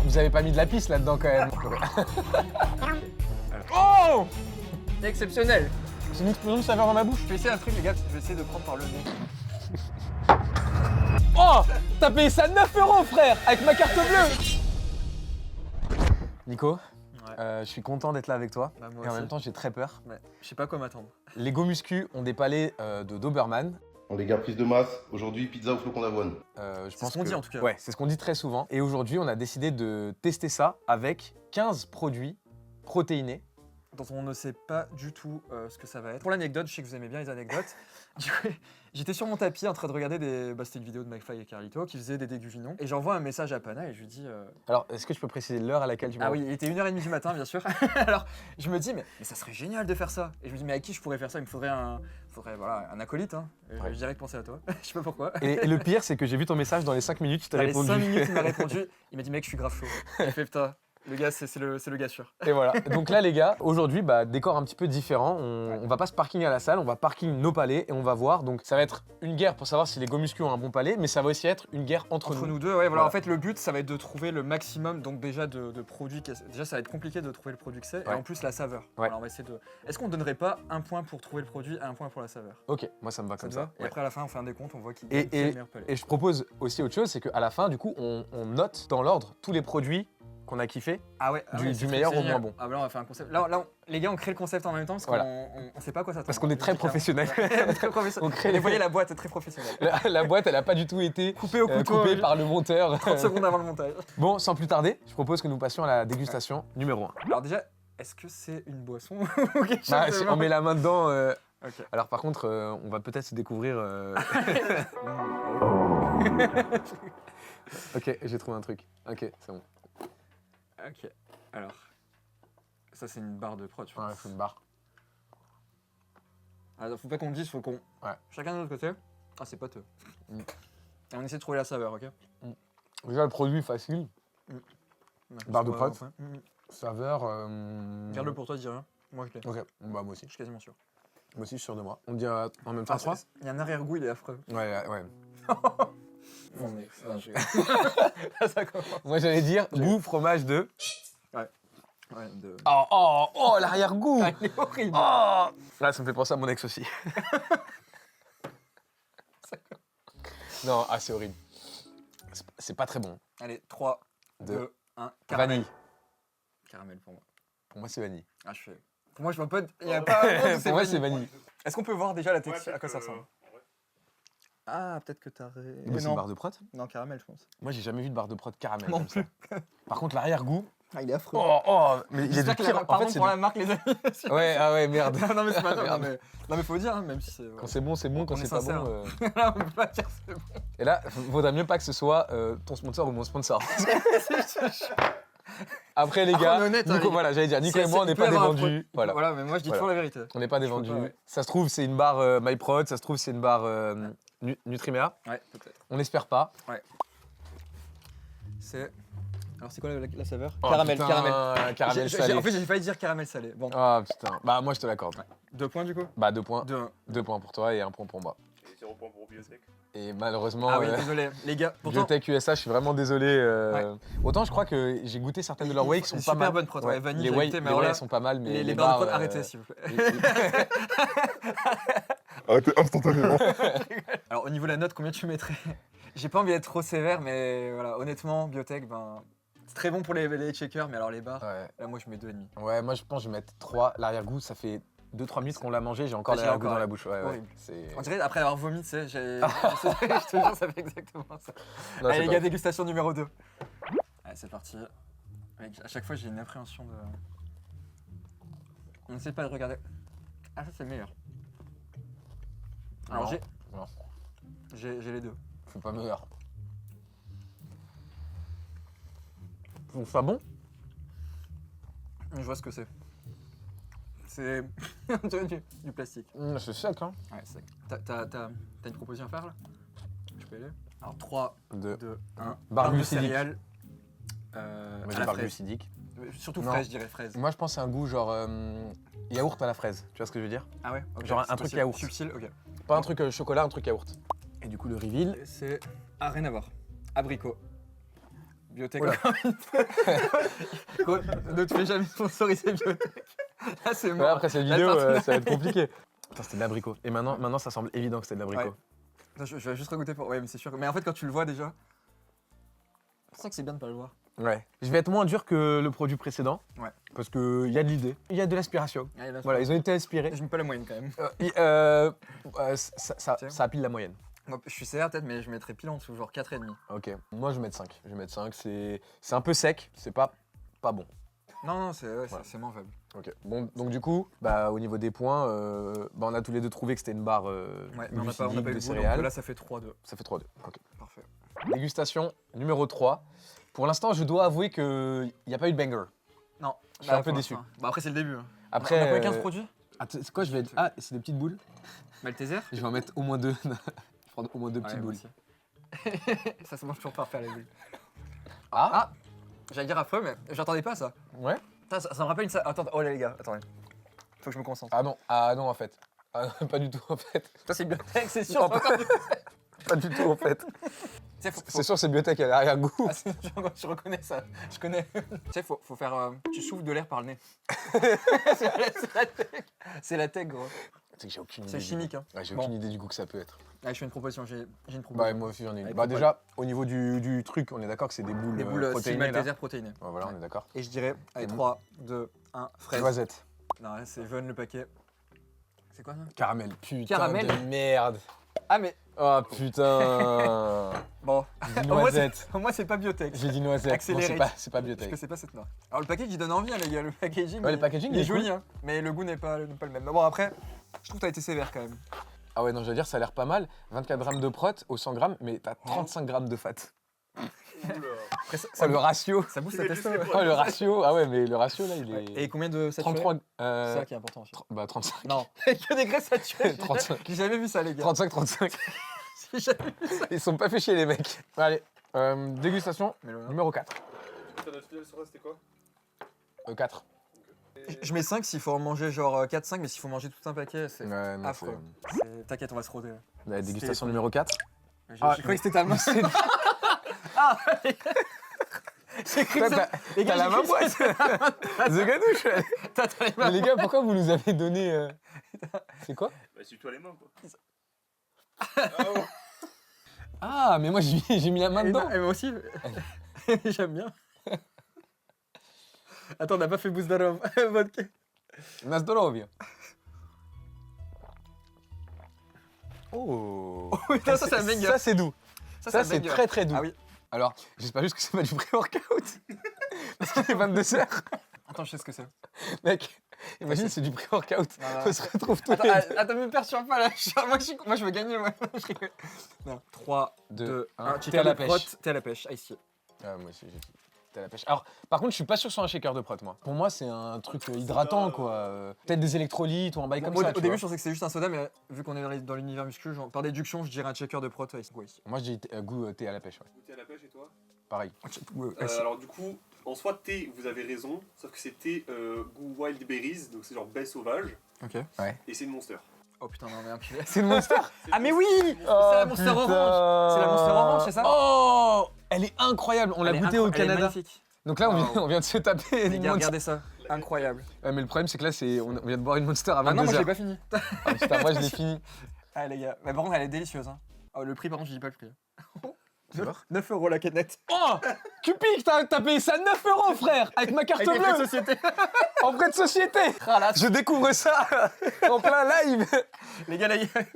vous avez pas mis de la pisse là-dedans quand même. Oh! Exceptionnel. C'est une explosion de saveur dans ma bouche. Je vais essayer un truc, les gars, je vais essayer de prendre par le nez. Oh! T'as payé ça 9 € frère, avec ma carte bleue. Nico, je suis content d'être là avec toi. Bah, moi et en aussi. même temps, j'ai très peur. Ouais, je sais pas quoi m'attendre. Les Go Muscu ont des palais de Doberman. Bon les gars, prise de masse, aujourd'hui pizza au flocon d'avoine. Je C'est ce qu'on dit en tout cas. Ouais, c'est ce qu'on dit très souvent. Et aujourd'hui, on a décidé de tester ça avec 15 produits protéinés. Dont on ne sait pas du tout ce que ça va être. Pour l'anecdote, je sais que vous aimez bien les anecdotes. Du coup, j'étais sur mon tapis en train de regarder c'était une vidéo de McFly et Carlito qui faisaient des déguvinons. Et j'envoie un message à Pana et je lui dis... Alors, est-ce que tu peux préciser l'heure à laquelle tu m'as... Ah oui, il était 1h30 du matin, bien sûr. Alors, je me dis, mais ça serait génial de faire ça. Et je me dis, mais à qui je pourrais faire ça? Il me faudrait un acolyte. Hein. Et Ouais. je direct pensé à toi. Je sais pas pourquoi. Et le pire, c'est que j'ai vu ton message dans les 5 minutes, tu t'as Dans les répondu. 5 minutes, il m'a répondu. Il m'a dit, mec, je suis grave chaud. J'ai fait, putain, le gars, c'est le gars sûr. Et voilà. Donc là, les gars, aujourd'hui, décor un petit peu différent. On va pas se parking à la salle, on va parking nos palais et on va voir. Donc ça va être une guerre pour savoir si les Go Muscu ont un bon palais, mais ça va aussi être une guerre entre Entre nous. nous deux, ouais, voilà. Voilà. En fait, le but, ça va être de trouver le maximum, donc déjà de produits. Déjà, ça va être compliqué de trouver le produit que c'est, Ouais. et en plus la saveur. Ouais. Alors, on va essayer de. Est-ce qu'on donnerait pas un point pour trouver le produit et un point pour la saveur? Ok, moi ça me va Ça comme te ça. va? Et Ouais. après, à la fin, on fait un décompte, on voit qui Et- qui a le meilleur palais. Et je propose aussi autre chose, c'est qu'à la fin, du coup, on note dans l'ordre tous les produits qu'on a kiffé. Ah ouais, du meilleur au moins bon. Ah bah là, on va faire un concept. Là, les gars, on crée le concept en même temps parce Voilà. qu'on sait pas à quoi ça Parce qu'on est très professionnels. Très professionnel. On crée Et les- vous voyez, la boîte est très professionnelle. La boîte, elle a pas du tout été Coupé au couteau, coupée par le monteur. 30 secondes avant le montage. Bon, sans plus tarder, je propose que nous passions à la dégustation numéro 1. Alors déjà, est-ce que c'est une boisson ou quelque chose de On met la main dedans. Ok. Alors par contre, on va peut-être se découvrir. Ok, j'ai trouvé un truc. Ok, c'est bon. Ok, alors. Ça, c'est une barre de prod, je pense. Ouais, faut une barre. Alors, faut pas qu'on le dise, faut qu'on. Ouais. Chacun de notre côté. Ah, c'est pâteux. Mm. Et on essaie de trouver la saveur, ok? Déjà, le produit facile. Barre de prod. Ouais. Saveur. Garde-le pour toi, dis rien. Moi, je l'ai. Ok, moi aussi. Je suis quasiment sûr. Moi aussi, je suis sûr de moi. On dit en même temps Ah, 3 il y a un arrière-goût, il est affreux. Ouais, ouais. Bon, mais. Ça commence. Moi, j'allais dire goût fromage de. Ouais, de. Oh, l'arrière-goût. Ah, il est horrible. Oh là, ça me fait penser à mon ex aussi. Non, c'est horrible. C'est pas très bon. Allez, 3, De 2, 1. Caramel. Vanille. Caramel pour moi. Pour moi, c'est vanille. Ah, je fais. Pour moi, je vois pas. Il y a pas. Pour moi, c'est vanille. Est-ce qu'on peut voir déjà la texture, à quoi ça ressemble? Ah, peut-être que t'as. Mais c'est une barre de prot. Non, caramel, je pense. Moi, j'ai jamais vu de barre de prot caramel Non comme ça. Par contre, l'arrière-goût. Ah, il est affreux. Mais il est de J'espère que pire. la... En Pardon fait, c'est pour la marque, les amis. Ouais, ah ouais, merde. Non, mais c'est pas grave. Merde. Non, mais faut dire, hein, même si c'est. Quand c'est bon, c'est bon. Quand On est c'est pas sincère. bon. Là, on peut pas dire c'est bon. Et là, vaudrait mieux pas que ce soit ton sponsor ou mon sponsor. Après, les Par gars, contre, honnête, hein, Nico, les- voilà, j'allais dire, Nico et moi, on il n'est peut pas y avoir un des vendus. Voilà. Voilà, mais moi, je dis Voilà. toujours la vérité. On n'est pas des Je peux vendus. pas, ouais. Ça se trouve, c'est une barre MyProd, ça se trouve, c'est une barre Nutrimea. Ouais, peut-être. On n'espère pas. C'est. Alors, c'est quoi la saveur? Oh, Caramel, putain, caramel. Caramel salé. En fait, j'ai failli dire caramel salé. Bon, Ah putain. Bah, moi, je te l'accorde. 2 points du coup? Bah, 2 points. 2, 1. 2 points pour toi et 1 point pour moi. Et 0 point pour Biotech. Et malheureusement, Ah oui, désolé, les gars. Pourtant, Biotech USA, je suis vraiment désolé. Autant je crois que j'ai goûté certaines de leurs whey qui sont pas super mal. bonne prod. Ouais, vanille, les j'ai whey, goûté, mais les alors whey, là, elles sont pas mal, mais les barres de prod, arrêtez s'il vous plaît. Arrêtez instantanément. Alors, au niveau de la note, combien tu mettrais? J'ai pas envie d'être trop sévère, mais voilà, honnêtement, Biotech, ben. C'est très bon pour les checkers, mais alors les barres, Ouais. là, moi, je mets 2,5. Ouais, moi je pense que je vais mettre 3. L'arrière-goût, ça fait 2-3 minutes qu'on l'a mangé, j'ai encore J'ai l'arrière-goût encore, dans la ouais. bouche. Ouais, ouais. Horrible. C'est... On dirait, après avoir vomi, tu sais, je te jure, ça fait exactement ça. Non, Allez, c'est les pas- gars, dégustation numéro 2. Allez, c'est parti. Mec, à chaque fois, j'ai une appréhension de. On essaie pas de regarder. Ah, ça, c'est le meilleur. Alors, Non, non. j'ai les deux. C'est pas meilleur. Donc ça bon? Je vois ce que c'est. C'est. On dirait du plastique. C'est sec, hein. Ouais, c'est sec. T'as une proposition à faire là? Je peux y aller? Alors 3, 2. 2, 1. Barre de glucidique. céréales. Moi, À j'ai la barre fraise. glucidique. Surtout Non. fraise, je dirais fraise. Moi je pense que c'est un goût genre yaourt à la fraise. Tu vois ce que je veux dire? Ah ouais? Ok, Genre un c'est truc possible. yaourt. Subtil, ok. Pas un truc chocolat, un truc yaourt. Et du coup le reveal. C'est. Ah, rien à voir. Abricot. Biotech. Oula. Gros, ne te fais jamais sponsoriser Biotech. Là, c'est Ouais, mort. après cette Là, vidéo, le partenariat. ça va être compliqué. Putain, c'était de l'abricot. Et maintenant, ça semble évident que c'était de l'abricot. Ouais. Attends, je vais juste regoûter pour. Ouais, mais c'est sûr. Mais en fait, quand tu le vois déjà. C'est pour ça que c'est bien de pas le voir. Ouais. Je vais être moins dur que le produit précédent. Ouais. Parce qu'il y a de l'idée. Il y a de l'aspiration. Allez, là, Voilà, ils ont été inspirés. Je mets pas la moyenne quand même. Ça pile la moyenne. Moi, je suis sévère peut-être, mais je mettrais pile en dessous, genre 4,5. Ok. Moi, je vais mettre 5. Je vais mettre 5. C'est un peu sec. C'est pas bon. Non, non, c'est ouais, Voilà. c'est mangeable. Ok. Bon, donc du coup, au niveau des points, on a tous les deux trouvé que c'était une barre Ouais, mais on n'a pas eu glucidique le de goût, donc céréales. là, ça fait 3-2. Ça fait 3-2. Ok. Parfait. Dégustation numéro 3. Pour l'instant, je dois avouer qu'il n'y a pas eu de banger. Non, Je suis un peu pour déçu. l'instant. Bah, après, c'est le début. Hein. Après, on a combien 15 produits c'est quoi, je vais... Ah, c'est des petites boules. Malteser. Je vais en mettre au moins 2. Je vais prendre au moins 2 petites Ouais, moi boules. aussi. Ça se mange toujours par faire les bulles. Ah, J'allais dire affreux, mais j'attendais pas ça. ouais. Putain, ça me rappelle une salle. Attends, oh là les gars, attendez. Faut que je me concentre. Ah non en fait. Ah, pas du tout en fait. Toi, c'est biotech, c'est sûr. Non, c'est encore mieux. Pas du tout en fait. Tu sais, faut- C'est sûr c'est biotech à l'arrière-goût. Ah, je reconnais ça, je connais. Tu sais, faut faire. Tu souffles de l'air par le nez. c'est la tech. C'est la tech, gros. C'est que j'ai aucune idée. C'est du chimique, goût. hein. Ouais, j'ai Bon. aucune idée du goût que ça peut être. Allez, je fais une proposition, j'ai une Bah proposition. moi aussi j'en ai une. Allez, Bah propose. déjà, au niveau du truc, on est d'accord que c'est des boules, Des boules protéinées là. Malteser protéinées. Ouais, voilà, on est d'accord. Et je dirais, allez, Mhm. 3, 2, 1, fraise. Noisette. Non, là, c'est jaune le paquet. C'est quoi ça? Caramel. Putain Caramel. de merde. Ah, mais Oh putain. bon. J'ai dit Au moins, noisette. Au moins, c'est pas biotech. J'ai dit noisette. Non, Accéléré. c'est pas Parce biotech. que c'est pas cette marque. Alors, le package, il donne envie, hein, les gars. Le packaging, Ouais, le packaging, il est il est joli, cool. hein. Mais le goût n'est pas le même. Mais bon, après, je trouve que t'as été sévère quand même. Ah ouais, non, je veux dire, ça a l'air pas mal. 24 grammes de prot au 100 grammes, mais t'as 35 grammes de fat. Après, Oh, le ratio. ça booste Tu la mets testo. juste les Ouais. poils. Oh, le ratio. Ah ouais, mais le ratio, là, il est... Et combien de saturés? 33... C'est ça qui est important aussi. Bah, 35. Non, que des graisses saturées. 35. J'ai jamais vu ça, les gars. 35. J'ai jamais vu ça. Ils sont pas fait chier, les mecs. Allez, dégustation Mais le- numéro 4. Ta note finale sur ça, c'était quoi 4. Je mets 5 s'il faut en manger genre 4-5, mais s'il faut manger tout un paquet, c'est Ouais, non, affreux. T'inquiète, on va se roder. là. La dégustation C'était- numéro 4. J'ai Ah, cru que c'était ta main. Ah j'ai cru que T'as c'était- les gars, la j'ai main cru que c'était- poisse. The Ganouche. T'as les mains. Mais les gars, pourquoi vous nous avez donné... C'est quoi Bah, suis-toi les mains, quoi. Ah, mais moi, j'ai mis la main Et dedans. non, et moi aussi. J'aime bien. Attends, on n'a pas fait Bouzdarov. Vodka. Na zdrowie. Oh. Putain, ça, c'est un banger. Ça, c'est doux. Ça, un c'est banger. très très doux. Ah oui. Alors, j'espère juste que c'est pas du pré-workout. Parce qu'il est 22h. Attends, je sais ce que c'est. Mec, imagine, c'est du pré-workout. Non, non. On se retrouve tous Attends, les attends, me perturbe pas là. Moi, je veux gagner. Moi, je rigole. Non. 3, 2, 1. Thé à la pêche. Thé à la pêche. Ah, ici. Ah, moi aussi, j'ai thé à la pêche. Alors, par contre, je suis pas sûr sur un shaker de prot, moi. Pour moi, c'est un truc hydratant, quoi. Peut-être des électrolytes ou un bail comme Moi, ça. au tu début, vois. je pensais que c'était juste un soda, mais vu qu'on est dans l'univers muscu, par déduction, je dirais un checker de prot. Ouais, ici. Moi, je dis goût thé à la pêche, ouais. Goûter à la pêche et toi Pareil. Alors, du coup, en soi, thé, vous avez raison, sauf que c'est thé goût wild berries, donc c'est genre baie sauvage, Ok. et c'est une monster. Oh putain, non, mais enculé. C'est une monster. Ah, mais oui! Oh, C'est la Monster putain. Orange. C'est la Monster Orange, c'est ça? Oh, elle est incroyable. On l'a Elle est goûtée au elle est Canada. magnifique. Donc là, Wow. on vient de se taper Les une gars, monster. regardez ça. Incroyable. Ouais, mais le problème, c'est que là, on vient de boire une monster à 22h. Ah non, moi, je l'ai pas fini. Ah, putain, moi, je l'ai fini. Ah, les gars. Mais par contre, elle est délicieuse. Hein. Oh, le prix, par contre, je dis pas le prix. D'accord. 9 € la canette. Oh, tu piques, t'as payé ça 9 €, frère, avec ma carte Avec les frais de bleue, société. en frais de société. Ah là, Je découvre ça en plein live. les gars,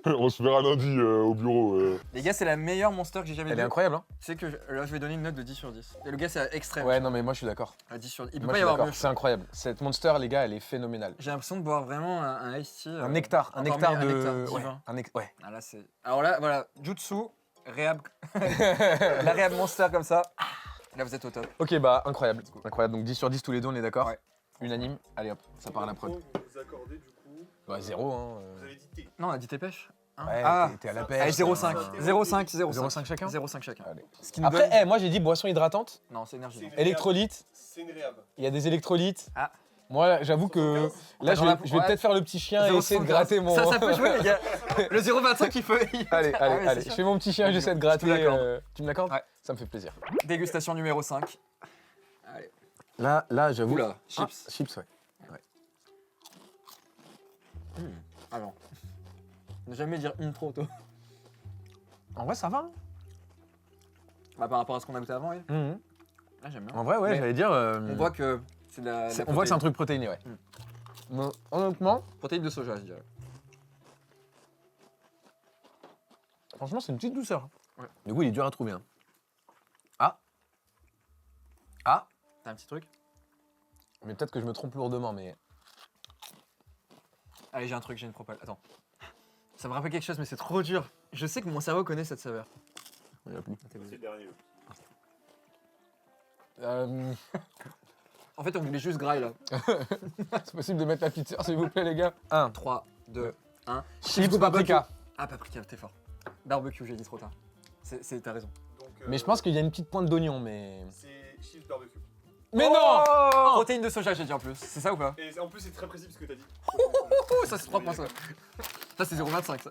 On se verra lundi au bureau. les gars, c'est la meilleure monster que j'ai jamais Elle vue. est incroyable, hein. C'est que là, je vais donner une note de 10 sur 10. Et le gars, c'est extrême. Ouais, non, mais moi, je suis d'accord. À 10 sur 10. Il peut Moi, pas je y suis avoir d'accord. mieux. C'est incroyable. Cette monster, les gars, elle est phénoménale. J'ai l'impression de boire vraiment un iced tea. Un nectar, un encore nectar mieux, un de. nectar Ouais, divin. ouais. Ah là, c'est. Alors là, voilà, Jutsu, réhab. La réhab monster comme ça. Là, vous êtes au top. Ok, bah, incroyable. Incroyable. Donc 10 sur 10 tous les deux, on est d'accord. Ouais. Unanime. Allez hop, ça part à la prod. Vous vous accordez, du coup. Bah, 0, hein. Vous avez dit thé. Non, on a dit tes pêches. Hein Ouais, ah, t'es à la allez, pêche. 0,5. hein. 0,5, 0,5 chacun 0,5 chacun. Allez. Ce qui nous Après, donne- moi, j'ai dit boisson hydratante, Non, c'est énergie. C'est non. une électrolytes. C'est une réhab. Il y a des électrolytes. Ah. Moi, j'avoue que là, je vais peut-être faire le petit chien et essayer de 0,75. gratter mon. Ça peut jouer, les gars. Le 0,25, il faut. Allez, Ah ouais, c'est allez, sûr. je fais mon petit chien, j'essaie de gratter. Je te l'accorde. Tu me l'accordes? Ouais. Ça me fait plaisir. Dégustation numéro 5. Allez. Là, j'avoue. Oula, Ah, chips. chips, ouais. Ah non. Ne jamais dire une trop tôt. En vrai, ça va. Hein. Bah, par rapport à ce qu'on a goûté avant, oui. Mhm. Ah, j'aime bien. En vrai, ouais, Mais j'allais dire. On voit que c'est de la. on voit que c'est un truc protéiné, ouais. Mais honnêtement, Protéine de soja, je dirais. franchement, c'est une petite douceur. Ouais. Du coup, il est dur à trouver. Hein. Ah, T'as un petit truc? mais peut-être que je me trompe lourdement, mais. Allez, j'ai un truc, j'ai une propale. Attends. Ça me rappelle quelque chose, mais c'est trop dur. Je sais que mon cerveau connaît cette saveur. Il y a plus. C'est le dernier. En fait, on voulait juste graille là. c'est possible de mettre la petite sœur, s'il vous plaît, les gars. 1. 3, 2, 1. Chips paprika. Ah, paprika, t'es fort. Barbecue, j'ai dit trop tard. T'as raison. Donc, Mais je pense qu'il y a une petite pointe d'oignon, mais. C'est chips barbecue. Mais non! Protéine de soja, j'ai dit en plus. C'est ça ou pas? Et en plus, c'est très précis ce que t'as dit. Oh, ça c'est 3 points ça. Ça c'est 0,25 ça.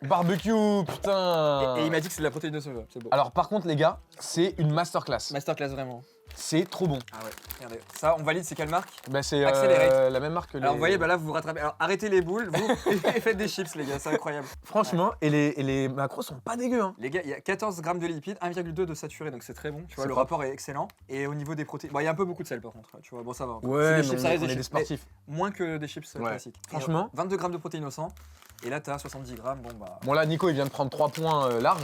Barbecue, putain! Et il m'a dit que c'est de la protéine de soja, c'est beau. Alors, par contre, les gars, c'est une masterclass. Masterclass vraiment. C'est trop bon. Ah ouais, regardez. Ça, on valide, c'est quelle marque? Bah, c'est Accéléré. la même marque que les. Alors vous voyez, bah là vous vous rattrapez. Alors arrêtez les boules, vous, et faites des chips les gars, c'est incroyable. Franchement, et les macros sont pas dégueux. Hein. Les gars, il y a 14 grammes de lipides, 1,2 de saturé, donc c'est très bon. Tu vois, C'est le propre. rapport est excellent. Et au niveau des protéines, bon, il y a un peu beaucoup de sel par contre. Tu vois, bon ça va. encore. Ouais, c'est des chips, ça reste on des est des chips, mais sportifs. moins que des chips Ouais. classiques. Franchement. 22 grammes de protéines au 100. Et là t'as 70 grammes, bon bah. Bon, là, Nico, il vient de prendre 3 points larges.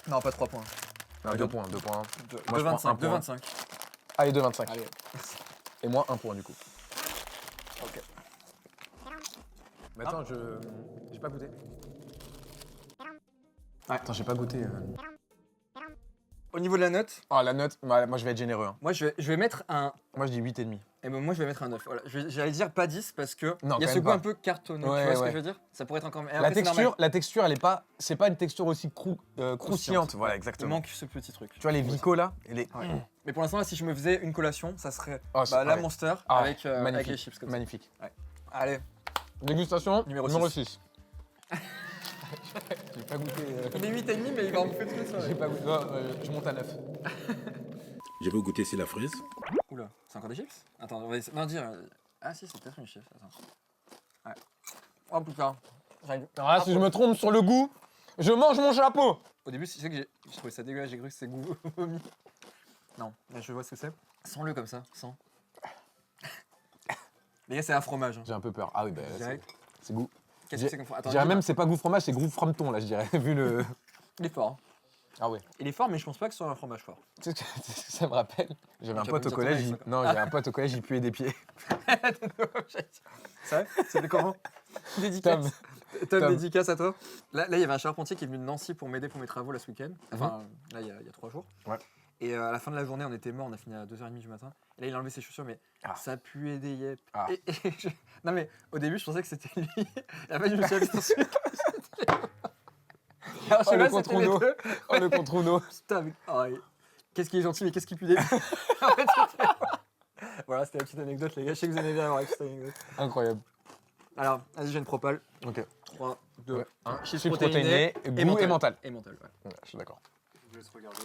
Non, pas 3 points. Non, 2 points, 2 points. Moi, je prends 2,25. un point. 2,25. Allez, 2,25. Allez. Et moi, 1 point, du coup. Ok. Mais attends, j'ai pas goûté. Ouais. Attends, j'ai pas goûté. Au niveau de la note, Ah, la note, moi, je vais être généreux. Hein. moi je vais mettre un. Moi, je dis 8,5. Et ben moi je vais mettre un 9. Voilà. J'allais dire pas 10 parce que Non, il y a quand ce même goût pas. un peu cartonné. Ouais, tu vois ce que ouais. je veux dire? Ça pourrait être encore. Et La après, c'est normal. texture, elle est pas. C'est pas une texture aussi croustillante. Voilà, Il exactement. manque ce petit truc. Tu vois, les Vico là, Ouais. Mais pour l'instant, là, si je me faisais une collation, ça serait Oh, c'est la pareil. Monster Ah, avec magnifique. les chips comme ça. Magnifique. Allez, Dégustation Numéro numéro 6. J'ai pas goûté. il est 8,5 mais il va en bouffer tout ça. J'ai pas goûté. Non, je monte à 9. Je vais goûter c'est la fraise. Oula, c'est encore des chips? Attends, on va essayer. Non, dire. Ah si, c'est peut-être une chips. Attends. Ouais. Oh putain. Alors là, si je me trompe sur le goût, je mange mon chapeau. Au début, c'est que j'ai trouvé ça dégueulasse, j'ai cru que c'était goût vomi. Non, là, je vois ce que c'est. Sens-le comme ça, sens. Les gars, c'est un fromage. Hein. J'ai un peu peur. Ah oui, bah là, Direct. c'est goût. Qu'est-ce que c'est comme fromage? Je Attends, dirais dis-moi. même c'est pas goût fromage, c'est goût frometon là, je dirais, vu le. Il est fort. Hein. Ah ouais. Il est fort, mais je pense pas que ce soit un fromage fort. Tu sais ce que ça me rappelle? J'avais un Tu vas pote pas au me dire ton collège, avis, il... ça, quoi. non, j'avais un pote au collège, il puait des pieds. C'est vrai? C'était comment? Dédicace. Tom, Tom. dédicace à toi. Là, il y avait un charpentier qui est venu de Nancy pour m'aider pour mes travaux là ce week-end. Enfin, là, il y a 3 jours. Ouais. Et à la fin de la journée, on était mort, on a fini à 2h30 du matin. Et là, il a enlevé ses chaussures, mais Ah. ça puait des yep. Ah. Non, mais au début, je pensais que c'était lui. Et après, je me suis aperçu que c'était lui. Alors, je Oh, sais le pas, c'était les contre-uno. deux. Oh le contre Uno. Putain, mais... oh, qu'est-ce qui est gentil, mais qu'est-ce qui pue des... En fait, c'était- Voilà, c'était la petite anecdote, les gars. Je sais que vous aimez bien avoir la petite anecdote. Incroyable. Alors, vas-y, j'ai une propale. Ok. 3, 2, Ouais. 1. Chips protéinés, goût et mental. Et mental, ouais. Ouais, je suis d'accord. Je vous laisse regarder.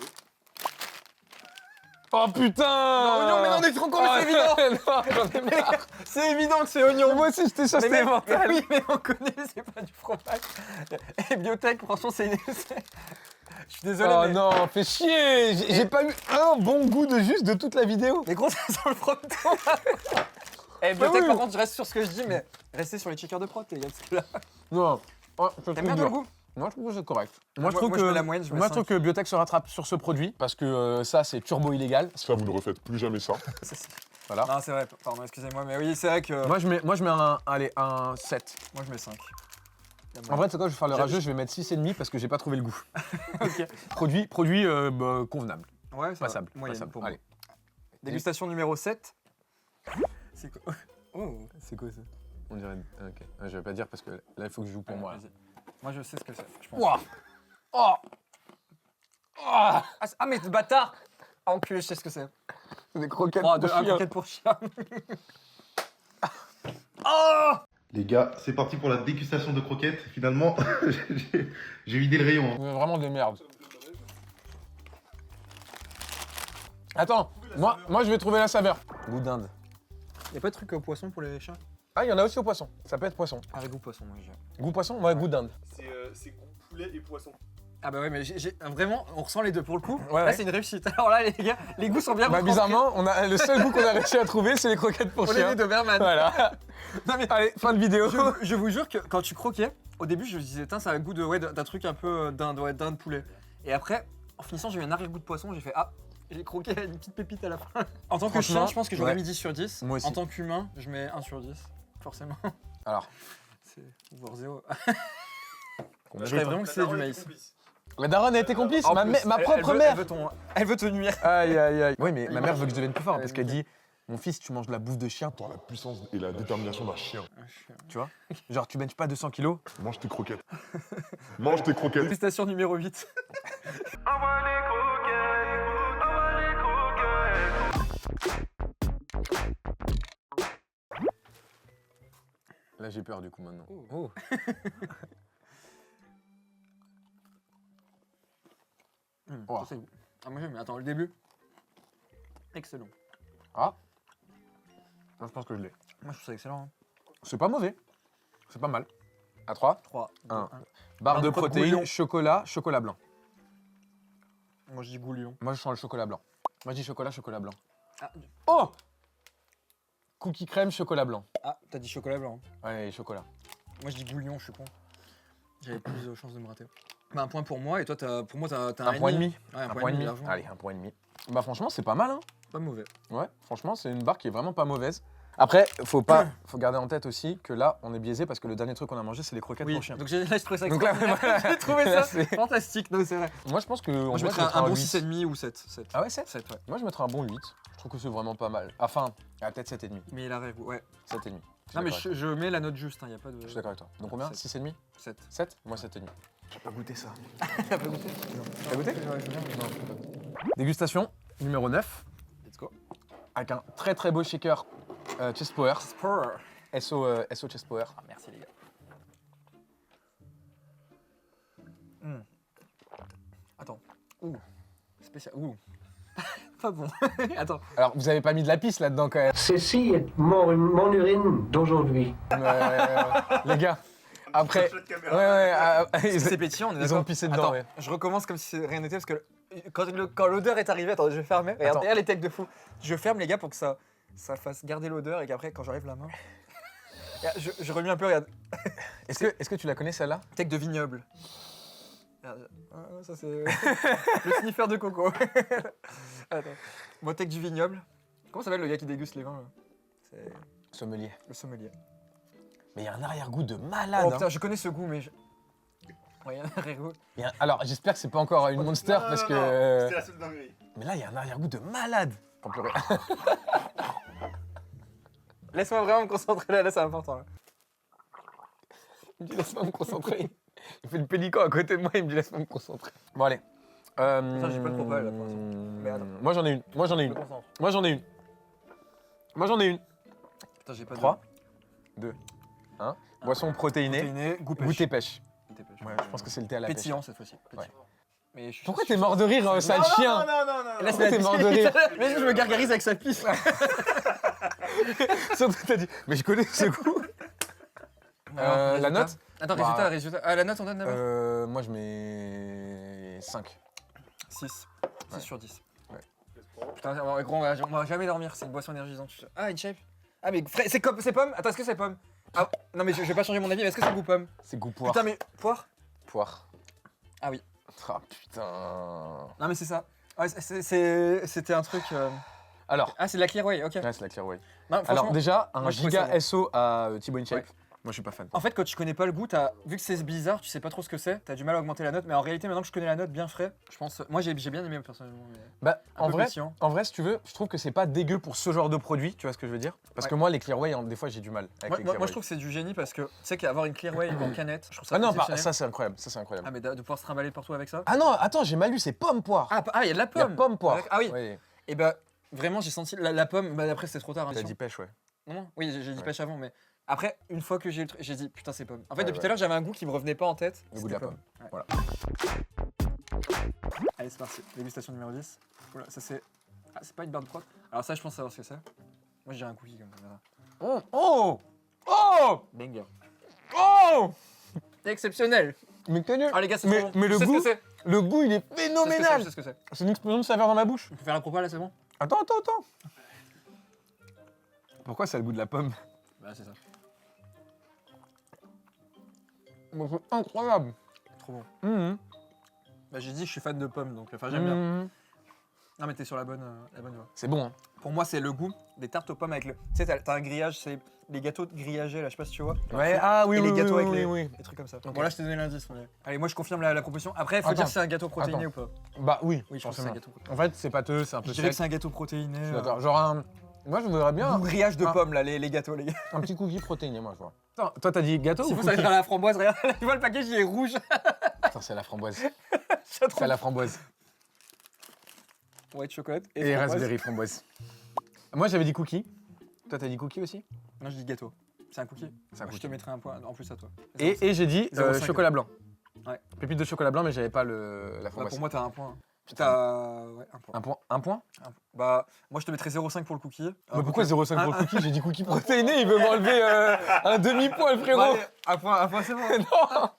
Oh putain! Non, mais non, mais trop con, mais c'est évident! Non, j'en ai marre. C'est évident que c'est oignon. Moi aussi, j'étais sûr que Mais c'était mec, mental. oui, mais on connaît, c'est pas du fromage. Et biotech, franchement, c'est... Je suis désolé, Oh mais... non, fais chier! J'ai pas eu un bon goût de juste de toute la vidéo. Mais gros, ça sent le frometon. Eh, Bah biotech, oui. par contre, je reste sur ce que je dis, mais restez sur les checkers de prot, les gars, parce que là... Non. Oh, je T'aimes trouve bien dur. le goût? Moi, je trouve que c'est correct. Moi, je trouve je mets la moyenne, je mets moi, je 5. trouve que Biotech se rattrape sur ce produit parce que ça, c'est turbo illégal. Ça, vous ne refaites plus jamais ça. Voilà. Non, c'est vrai, pardon, excusez-moi, mais oui, c'est vrai que... Moi, je mets un 7. Moi, je mets 5. En vrai, tu sais quoi, je vais faire le J'ai- rageux, je vais mettre 6,5 parce que j'ai pas trouvé le goût. Ok. Produit bah, convenable. Ouais, ça va. Passable. Moyenne Passable. pour moi. Allez. Dégustation numéro 7. C'est quoi? Oh. C'est quoi ça? On dirait. Ok. Je vais pas dire parce que là, il faut que je joue pour moi. là. Vas-y. Moi, je sais ce que c'est, je pense. Ouah. Oh. Oh. Ah, mais bâtard! Enculé, je sais ce que c'est. C'est des croquettes 3, pour 2, 1, chien. croquette pour chien. Les gars, c'est parti pour la dégustation de croquettes. Finalement, j'ai vidé le rayon. C'est vraiment des merdes. Attends, moi je vais trouver la saveur. Goût d'Inde. Y'a pas de truc au poisson pour les chiens? Ah, il y en a aussi au poisson. Ça peut être poisson. Avec goût poisson, moi j'ai. Goût poisson? Ouais, goût d'Inde. C'est goût poulet et poisson. Ah bah ouais, mais vraiment, on ressent les deux pour le coup. Ouais, Là, ouais. c'est une réussite. Alors là, les gars, les goûts sont bien Bah, retranscrits. bizarrement, le seul goût qu'on a réussi à trouver, c'est les croquettes pour On est chiens. les Doberman. Voilà. Non mais Allez, fin de vidéo. je vous jure que quand tu croquais, au début, je me disais, tiens, ça a le goût de, ouais, d'un truc un peu d'Inde, ouais, d'Inde poulet. Et après, en finissant, j'ai eu un arrière-goût de poisson, j'ai fait, ah, j'ai croqué une petite pépite à la fin. En tant que Franchement, chien, je pense que j'aurais ouais. mis 10 sur 10. Moi aussi. En tant qu'humain, je mets 1 sur 10, forcément. Alors, C'est voire 0. qu'on Je mérite, ferais hein. vraiment que c'est du maïs. La daronne a été complice, En ma, plus, ma elle propre veut- mère. Elle veut te nuire. Aïe, aïe, aïe. Oui, mais ma mère veut que je devienne plus fort parce qu'elle nickel. dit mon fils, tu manges de la bouffe de chien, Dans la puissance et la détermination d'un chien. tu vois. Genre, tu benches pas 200 kilos. Mange tes croquettes. Mange tes croquettes. Dégustation numéro 8. Là, j'ai peur du coup maintenant. Oh. Oh. Ça, c'est bon. Ah, moi j'aime bien. Attends, le début. Excellent. Ah. Moi, je pense que je l'ai. Moi je trouve ça excellent. Hein. C'est pas mauvais. C'est pas mal. À 3. 3, 2, Un. 1. Barre de de protéines, bouillon. chocolat blanc. Moi je dis goulion. Moi, je sens le chocolat blanc. Moi, je dis chocolat blanc. Ah, Oh! Cookie crème, chocolat blanc. t'as dit chocolat blanc. Hein. Ouais, chocolat. Moi je dis goulion, je suis con. J'avais plus de chances de me rater. Bah, un point pour moi et toi pour moi t'as Un point et demi. Ouais, Un point et demi. largement. Allez, un point et demi. Bah, franchement, c'est pas mal, hein. Pas mauvais. Ouais, franchement, c'est une barre qui est vraiment pas mauvaise. Après, faut garder en tête aussi que là, on est biaisé parce que le dernier truc qu'on a mangé, c'est les croquettes Oui, pour chien. donc là je trouvais ça Donc là, extraordinaire. voilà. J'ai trouvé Là, ça c'est- fantastique. Non, c'est vrai. Moi, je pense que. Moi je mettrais un bon 6,5 ou 7. Ah ouais, 7 7, ouais. Moi, je mettrais un bon 8. Je trouve que c'est vraiment pas mal. Enfin, peut-être 7,5. Mais il arrive, ouais. 7,5. Non, mais je mets la note juste, hein, y a pas de. Je suis d'accord avec toi. Donc combien 6,5 7. 7 Moi, 7,5. J'ai pas goûté ça. T'as pas goûté T'as goûté Ouais, je veux bien. Dégustation numéro 9. Let's go. Avec un très très beau shaker Chest Power. Spur. SO Chest Power. Ah, merci les gars. Attends. Ouh. Spécial. Ouh. Pas bon. Attends. Alors, vous avez pas mis de la pisse là-dedans quand même. Ceci est mon urine d'aujourd'hui. Les gars, après. Shot Ouais, caméra. ouais, C'est pétillant, on est ils d'accord. ont pissé dedans, Attends, ouais. je recommence comme si rien n'était parce que quand l'odeur est arrivée, attendez, je vais fermer. Attends. Regarde les techs de fou. Je ferme les gars pour que ça fasse garder l'odeur et qu'après quand j'enlève la main. Regarde, je remue un peu, regarde. Est-ce que tu la connais celle-là? Tech de vignoble. Regarde. Ah, ça c'est le sniffer de coco. Attends. Moi tech du vignoble. Comment s'appelle le gars qui déguste les vins là? C'est Sommelier. le sommelier. Mais il y a un arrière-goût de malade. Oh hein. putain, je connais ce goût mais ouais, il y a un arrière-goût. Alors, j'espère que c'est pas encore une Monster Non, parce non, que. non, C'était la seule dinguerie. Mais là, il y a un arrière-goût de malade. Faut pleurer. Laisse-moi vraiment me concentrer là, c'est important. Là. Il me dit laisse-moi me concentrer. Il fait le pélican à côté de moi, il me dit laisse-moi me concentrer. Bon, allez. j'ai pas de propale, là, pour l'instant. Mais attends. Moi, j'en ai une. Moi, j'en ai Je me une. concentre. Moi, j'en ai une. Moi, j'en ai une. Putain, j'ai pas 3, 2, 1. Boisson protéinée. Protéiné, goût pêche. Goûter pêche. Goûter pêche. Ouais, je pense que c'est le thé à la pêche. Pétillant cette fois-ci. Pétillant. Ouais. Mais je suis Pourquoi t'es mort de rire, sale Non, chien? non, non, non, Là, non. Pourquoi t'es mort de rire? Mais je me gargarise avec sa pisse. Surtout, t'as dit, mais je connais ce goût. La note? Attends, Bah, résultat. Ah, la note, on donne d'abord Moi, je mets 5. 6. 6 Ouais. sur 10. Ouais. Putain, gros, on va jamais dormir, c'est une boisson énergisante. Ah, une shape. Ah, mais c'est pomme. Attends, est-ce que c'est pomme? Ah, non, mais je vais pas changer mon avis, mais est-ce que c'est goût pomme? C'est goût poire. Putain, mais poire? Poire. Ah oui. Ah putain. Non, mais c'est ça. Ouais, c'était un truc. Alors, Ah, c'est de la Clearway, ok. ouais, c'est la Clearway. Non, Alors franchement, déjà, un moi, je trouvais ça giga bon. SO à Thibaut InShape. Ouais. Moi, je suis pas fan. en fait, quand tu connais pas le goût, vu que c'est bizarre, tu sais pas trop ce que c'est, t'as du mal à augmenter la note, mais en réalité, maintenant que je connais la note bien frais, je pense. Moi, j'ai bien aimé personnellement. Mais Bah, un en peu vrai, pétillant. si tu veux, je trouve que c'est pas dégueu pour ce genre de produit, tu vois ce que je veux dire? Parce Ouais. que moi, les Clearway, des fois, j'ai du mal avec les Moi, Clearway. je trouve que c'est du génie parce que tu sais qu'avoir une Clearway en canette, je trouve ça Ah non, exceptionnel. ça c'est incroyable, ça c'est incroyable. Ah, mais de pouvoir se trimballer partout avec ça. Ah non, attends, j'ai mal lu, c'est pomme poire. Ah, il y a de la Il y a pomme. pomme poire. Ah oui. Oui. Et bah, vraiment, j'ai senti la pomme. Bah, après, c'était trop tard. hein, T'as sûr. dit pêche, ouais. Non, oui, j'ai dit Ouais. pêche avant, mais après, une fois que j'ai eu le truc, j'ai dit putain, c'est pomme. En fait, Ouais, depuis ouais. tout à l'heure, j'avais un goût qui me revenait pas en tête. Le goût de la c'était pomme. Ouais. Voilà. Allez, c'est parti. Dégustation numéro 10. Oula, ça c'est. Ah, c'est pas une barre de prot. Alors, ça, je pense savoir ce que c'est. Moi, j'ai un cookie comme ça. Oh Oh Oh Banger. Oh Exceptionnel. Mais t'es nul. Ah, les gars, c'est Mais- trop bon. mais le Je sais ce goût, que c'est. Le goût, il est Je sais ce que c'est, phénoménal. je sais ce que c'est. C'est une explosion de saveur dans ma bouche. On peut faire un propos là, c'est bon? Attends. Pourquoi ça a le goût de la pomme? Bah, c'est ça. C'est incroyable. Trop bon. Mhm. Bah, j'ai dit, je suis fan de pommes, donc enfin, j'aime bien. Mhm. Non, mais t'es sur la bonne voie. C'est bon, hein. Pour moi, c'est le goût des tartes aux pommes avec le. Tu sais, t'as un grillage, c'est les gâteaux grillagés là, je sais pas si tu vois. Ouais, ah oui, Et oui, les gâteaux oui, avec oui, les, oui. les trucs comme ça. Ok. Bon, là, je t'ai donné l'indice. Mais... Allez, moi, je confirme la proposition. Après, il faut dire Attends. si c'est un gâteau protéiné Attends. ou pas. Bah oui, Oui, je pense que c'est un forcément. gâteau protéiné. En fait, c'est pâteux, c'est un peu Je dirais que sec. c'est un gâteau protéiné. Je suis d'accord. Genre un... Moi, je voudrais bien Goût grillage de Ah. pommes là, les gâteaux, les gars. un petit cookie protéiné, moi, je vois. Attends, toi, t'as dit gâteau S'il ou faut, ça cookie? va être à la framboise, regarde. Tu vois, le package, il est rouge. Attends, c'est la framboise. C'est trop. C'est la framboise. White chocolate Et framboise. raspberry framboise. Moi, j'avais dit cookie. Toi, t'as dit cookie aussi? Non, je dis gâteau. C'est un cookie. C'est un Je te cookie. mettrai un point en plus à toi. Et j'ai dit 0,5. chocolat blanc. Ouais. Pépite de chocolat blanc, mais j'avais pas la Bah, framboise. pour moi, t'as un point. Puis t'as. Ouais, un point. Un point? Un point? Bah, moi, je te mettrais 0,5 pour le cookie. Mais pourquoi 0,5 pour le un- cookie? J'ai dit cookie protéiné, il veut m'enlever un demi-point, le frérot. Bah, un point, c'est bon. Non,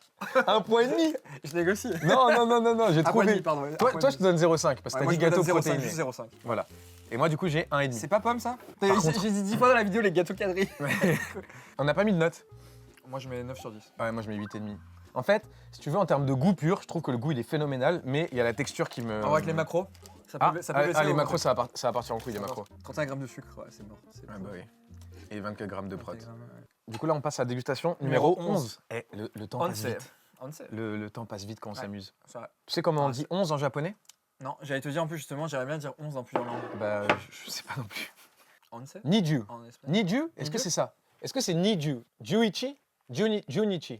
un point et demi. Je négocie. Non, j'ai Un point et trouvé. demi, pardon. ouais, un Toi, point et toi, je te demi. donne 0,5 parce que Ouais, t'as moi, dit je me donne gâteau 0,5, protéiné. juste 0,5. Voilà. Et moi, du coup, j'ai 1,5. C'est pas pomme ça? Par contre- J'ai dit 10 fois dans la vidéo les gâteaux quadrillés. On n'a pas mis de note. Moi, je mets 9 sur 10. Ouais, moi, je mets 8,5. En fait, si tu veux, en termes de goût pur, je trouve que le goût, il est phénoménal, mais il y a la texture qui me... En vrai, avec les macros, ça peut, Ah, ça peut baisser les ou- macros, ça va partir en couille, les Ça va. macros. 31 grammes de sucre, ouais, c'est mort. C'est Ah bah oui. Et 24 grammes de prot. 31 grammes, ouais. Du coup, là, on passe à la dégustation Numéro numéro 11. Eh, le temps passe vite. On sait. Le temps passe vite quand on Ouais. s'amuse. C'est vrai. Tu sais comment on Ah, dit 11 en japonais? Non, j'allais te dire en plus justement, j'aimerais bien dire 11 en plusieurs langues. Bah, je sais pas non plus. On sait Niju. en espagnol. Niju, est-ce que Niju c'est ça? Est-ce que c'est Niju? Juichi? Junichi?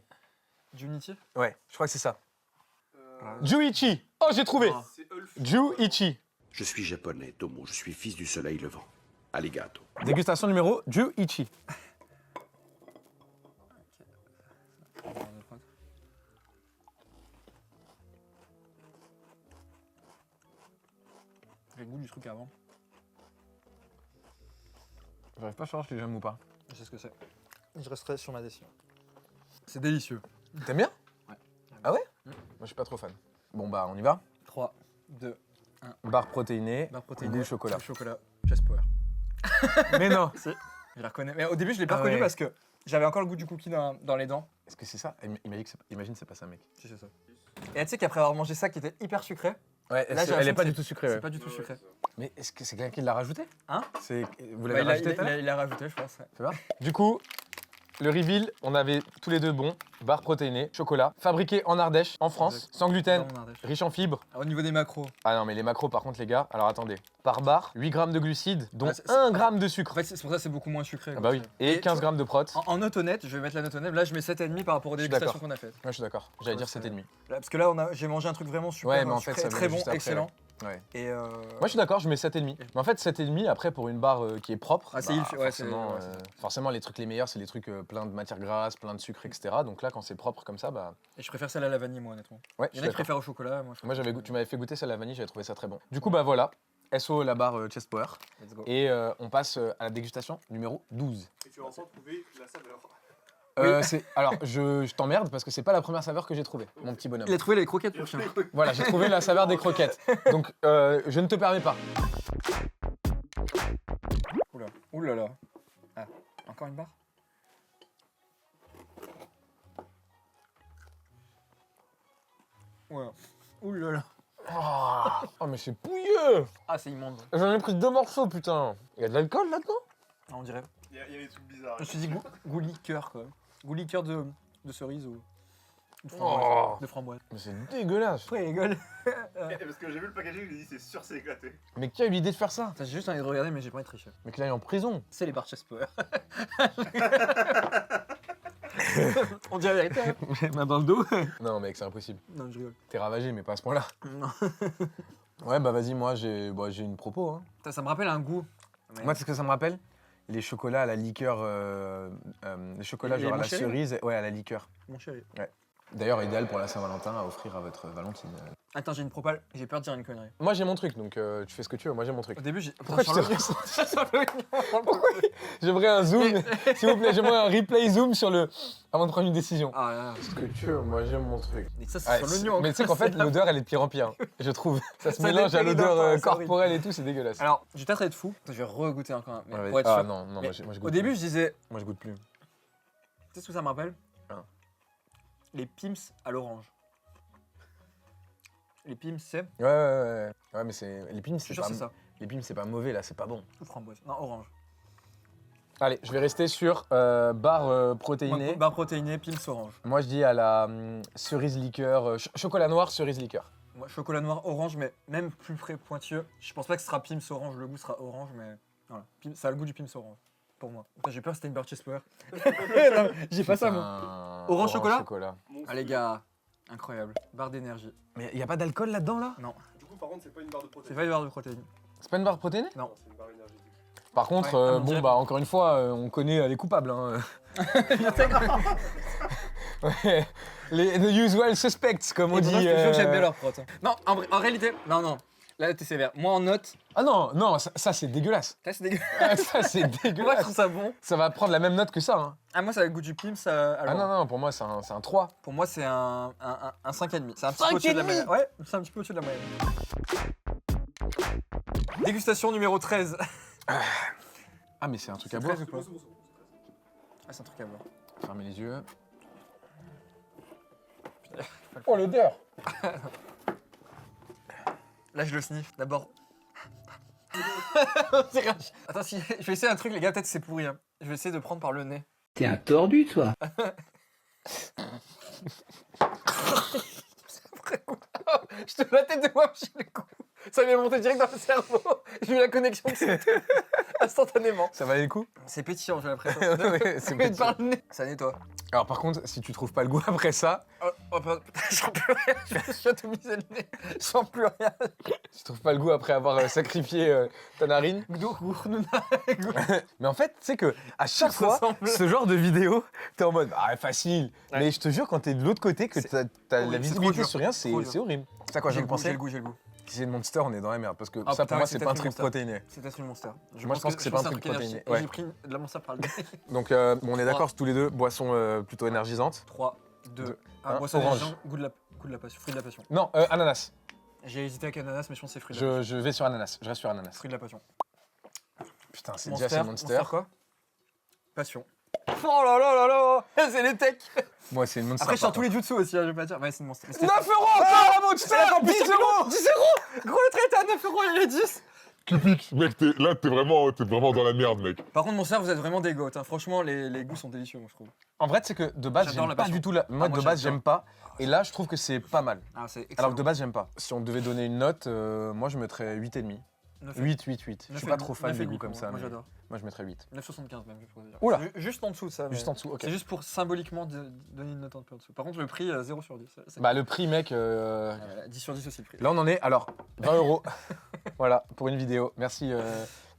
Junichi. Ouais, je crois que c'est ça. Euh, Juichi! Oh, j'ai trouvé! Ah. C'est Ulf. Juichi. Je suis japonais, Tomo. Je suis fils du soleil levant. Alligato. Dégustation numéro Juichi. J'ai le goût du truc avant. J'arrive pas à savoir si j'aime ou pas. Je sais ce que c'est. Je resterai sur ma décision. C'est délicieux. T'aimes bien? Ouais. Ah ouais? Moi, je suis pas trop fan. Bon, bah, on y va. 3, 2, Barre protéinée, barre protéinée. goût chocolat. Goût chocolat. Chest Power. Mais non! Je la reconnais. Mais au début, je l'ai pas Ah reconnu ouais. parce que j'avais encore le goût du cookie dans les dents. Est-ce que c'est ça? Imagine, c'est pas ça, mec. Si, c'est ça. Et tu sais qu'après avoir mangé ça qui était hyper sucré, Ouais, Là, j'ai elle est l'impression pas que du tout sucrée. c'est Ouais. pas du tout sucré. Mais est-ce que c'est quelqu'un qui l'a rajouté? Hein? Vous Bah, l'avez il a- rajouté il tout à l'heure? a- il a rajouté, je pense. ouais. Ça va? Du coup, le reveal, on avait tous les deux bon. Barre protéinée, chocolat, fabriqué en Ardèche, en France, Exact. sans gluten, Non, on arrête. riche en fibres. Au niveau des macros, Ah non, mais les macros, par contre, les gars, alors attendez. Par barre, 8 grammes de glucides, dont Ah, c'est- 1 gramme de en sucre. fait, c'est pour ça que c'est beaucoup moins sucré. Ah bah oui. Et 15 grammes de prot. En note honnête, je vais mettre la note honnête. Là, je mets 7,5 par rapport aux Je suis dégustations d'accord. qu'on a faites. Ouais, je suis d'accord. J'allais dire c'est- 7,5. Là, parce que là, j'ai mangé un truc vraiment super, Ouais, mais en fait, sucré, ça très venait bon, juste après, excellent. Ouais. Et Moi, je suis d'accord, je mets 7,5. Mais en fait, 7,5, après, pour une barre qui est propre, Ah, c'est il- ouais, c'est- forcément, ouais, c'est- forcément, les trucs les meilleurs, c'est les trucs pleins de matières grasses, plein de sucre, etc. Donc là, quand c'est propre comme ça, bah. Et je préfère celle à la vanille, moi, honnêtement. Ouais, Il je y en suis a qui d'accord. préfèrent au chocolat. Moi, je Moi, préfère- tu m'avais fait goûter celle à la vanille, j'avais trouvé ça très bon. Du coup, bah voilà, SO la barre Chest Power. Let's go. Et on passe à la dégustation numéro 12. Et tu vas ensemble trouver la saveur. Alors, je t'emmerde parce que c'est pas la première saveur que j'ai trouvée, mon petit bonhomme. Il a trouvé les croquettes pour chien. Voilà, j'ai trouvé la saveur des croquettes. Donc, je ne te permets pas. Oula, oula là. Ah, encore une barre? Oula, oula là. Oh, mais c'est pouilleux! Ah, c'est immonde. J'en ai pris 2 morceaux, putain. Il y a de l'alcool là-dedans? Ah, on dirait. Il y a des trucs bizarres. Je me suis dit goût liqueur, quoi. Goût liqueur de cerise ou de Oh. framboise. De framboise. Mais c'est dégueulasse. Après, rigole. Parce que j'ai vu le packaging, je me dit c'est sûr c'est éclaté. Mais qui a eu l'idée de faire ça? J'ai juste envie de regarder, mais j'ai pas envie de tricher. Mais qu'il aille en prison. C'est les barres Chest Power. On dirait la vérité. Hein. Main dans le dos. Non, mec, c'est impossible. Non, je rigole. T'es ravagé, mais pas à ce point-là. Non. Ouais, bah vas-y, moi j'ai une propos. Hein. Putain, ça me rappelle un goût. Moi, c'est ce que ça me rappelle? les chocolats à la liqueur, les chocolats Les genre à la Montchéri, cerise, ouais, à la liqueur. Mon chéri. D'ailleurs, idéal pour la Saint-Valentin à offrir à votre Valentine. Attends, j'ai une propale, j'ai peur de dire une connerie. Moi, j'ai mon truc, donc tu fais ce que tu veux. Moi, j'ai mon truc. Au début, j'ai. Pourquoi Putain, je te sur le- Pourquoi J'aimerais un zoom, s'il vous plaît, j'aimerais un replay zoom sur le. Avant de prendre une décision. Ah là là. Ce que tu veux, moi, j'aime mon truc. Mais ça, c'est Ouais, sur l'oignon. mais tu sais qu'en fait, l'odeur, elle est de pire en pire, je trouve. Ça se Ça mélange à dépérit l'odeur d'un pas, c'est horrible. corporelle et tout, c'est dégueulasse. Alors, je vais peut-être être fou. Je vais regoûter encore un. Mais Ouais, pour être ah sûr. non, non, Mais moi, je goûte Au début, plus. je disais. Moi, je goûte plus. Tu sais ce que ça me rappelle Ah. Les Pims à l'orange. Les Pims, c'est. Ouais, mais c'est. Les pims, Je suis c'est sûr pas... que c'est ça. Les pims, c'est pas mauvais, là, c'est pas bon. Ou framboise. Non, orange. Allez, je vais rester sur barre protéinée. Barre protéinée, Pims orange. Moi, je dis à la cerise liqueur, chocolat noir, cerise liqueur. Moi, chocolat noir orange, mais même plus près pointueux. Je pense pas que ce sera Pims orange, le goût sera orange, mais voilà. Ça a le goût du Pims orange. Pour moi. Putain, j'ai peur que c'était une Birch's Power. Non, j'ai pas ça, moi. Orange chocolat Ah, les gars, incroyable. Barre d'énergie. Mais y a pas d'alcool là-dedans, là Non, Du coup, par contre, c'est pas une barre de c'est protéines. pas une barre de protéines. C'est pas une barre protéinée Non. C'est une barre énergétique. Par contre, Ouais, ah, mon bon, Dieu. bah, encore une fois, on connaît les coupables. Hein. Ouais, les the usual suspects, comme on Et dit. pourtant, je te jure que j'aime bien leur prot. Non, en réalité, non. Là, t'es sévère. Moi, en note, Ah non, non, ça c'est dégueulasse. là, c'est dégueulasse. Ah, ça c'est Moi, je dégueulasse. trouve ça bon. Ça va prendre la même note que ça. Hein. Ah, moi, ça a le goût du Pims à Ah l'orange. non, pour moi c'est un 3. Pour moi, c'est un 5,5. C'est un petit peu au-dessus de la 5,5. moyenne. Ouais, c'est un petit peu au-dessus de la moyenne. Dégustation numéro 13. Ah, mais c'est un truc à C'est boire. 13 ou pas C'est bon. Ah, c'est un truc à boire. Fermez les yeux. Oh, l'odeur. Là, je le sniffe. D'abord. Attends, si, je vais essayer un truc, les gars, peut-être c'est pourri. Hein. Je vais essayer de prendre par le nez. T'es un tordu, toi. Je te la tête de moi, j'ai le coup. Ça m'est monté direct dans le cerveau. J'ai eu la connexion que c'était instantanément. Ça valait le coup C'est pétillant, j'ai l'impression. Ouais, c'est Mais pétillant. par le nez. Ça nettoie. Alors par contre, si tu trouves pas le goût après ça, Oh, putain, je sens plus rien. Je me suis atomisé le nez. Je sens plus rien. si tu trouves pas le goût après avoir sacrifié ta narine. Mais en fait, tu sais que à chaque Ça fois, ressemble. ce genre de vidéo, t'es en mode ah facile. Ouais. Mais je te jure, quand t'es de l'autre côté, que C'est t'as horrible, la c'est visibilité trop dur. sur rien, c'est Trop dur. c'est horrible. C'est ça quoi, J'ai je le goût, j'ai pensais. le goût, j'ai le goût. Si c'est une Monster, on est dans la merde parce que Ah, ça putain, pour moi c'est c'est pas un peut-être truc une Monster. protéiné. C'est peut-être une Monster. Moi, je pense que c'est pas un truc énergie. protéiné. Ouais. J'ai pris de la Monster par le nez. Donc bon, on est d'accord tous les deux, boisson plutôt énergisante. 3, 2, Deux, 1. un, Boisson orange. énergisante, goût de la passion. Fruit de la passion. Non, ananas. J'ai hésité avec ananas, mais je pense que c'est fruit de la passion. Je vais sur ananas. Je reste sur ananas. Fruit de la passion. Putain, c'est déjà c'est Monster. Monster quoi Passion. Oh là là là là C'est les techs. Moi, c'est une Monster. Après, je par sors tous les jutsu aussi, hein, je vais pas dire. Ouais, c'est une Monster. Mais 9 c'était- euros Ah, Monster 10 10 euros 10 euros Gros, le trait était à 9 euros, il est 10. Cupix, mec, là, t'es vraiment dans la merde, mec. Par contre, Monster, vous êtes vraiment des goats. Hein. Franchement, les goûts sont délicieux, moi, je trouve. En vrai, c'est que de base, J'adore j'aime la pas passion. du tout la. Moi, moi, de base, j'adore. j'aime pas. Et là, je trouve que c'est pas mal. Ah, c'est excellent. Alors que de base, j'aime pas. Si on devait donner une note, moi, je mettrais 8,5. 8. Je suis pas trop fan des goûts comme ça. Moi, mais j'adore. moi, je mettrais 8. 9,75 même, je pourrais dire. Oula. Juste en dessous de ça. mais Juste en dessous, ok. C'est juste pour symboliquement donner une note un peu en dessous. Par contre, le prix, 0 sur 10. C'est- Bah, le prix, mec. 10 sur 10 aussi, le prix. Là, on en est. Alors, 20 euros. Voilà, pour une vidéo. Merci.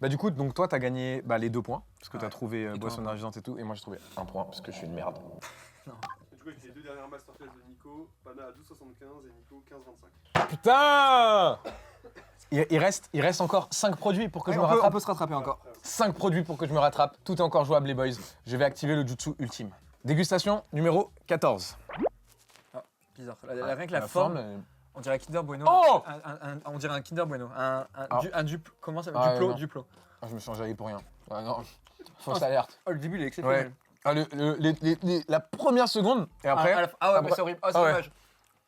Bah, du coup, donc toi, t'as gagné les 2 points. Parce que t'as Ouais. trouvé toi, boisson un énergisante et tout. Et moi, j'ai trouvé 1 point. Parce que je suis une merde. Et du coup, avec les deux dernières masterclass de Nico, Pana à 12,75 et Nico 15,25. Putain il reste encore 5 produits pour que je me on rattrape. peut se rattraper encore. 5 produits pour que je me rattrape. Tout est encore jouable, les boys. Je vais activer le jutsu ultime. Dégustation numéro 14. Bizarre. Rien que la forme, on dirait un Kinder Bueno. Oh On dirait un Kinder Bueno. Ah. Comment ça Ah, s'appelle non. Duplo. Ah, je me suis enjaillé pour rien. Ouais, non. Fausse alerte. Oh, le début, il est exceptionnel. Ouais. Ah, la première seconde, et après. Ah ouais, après- mais c'est horrible. Ah, c'est Ah ouais. dommage.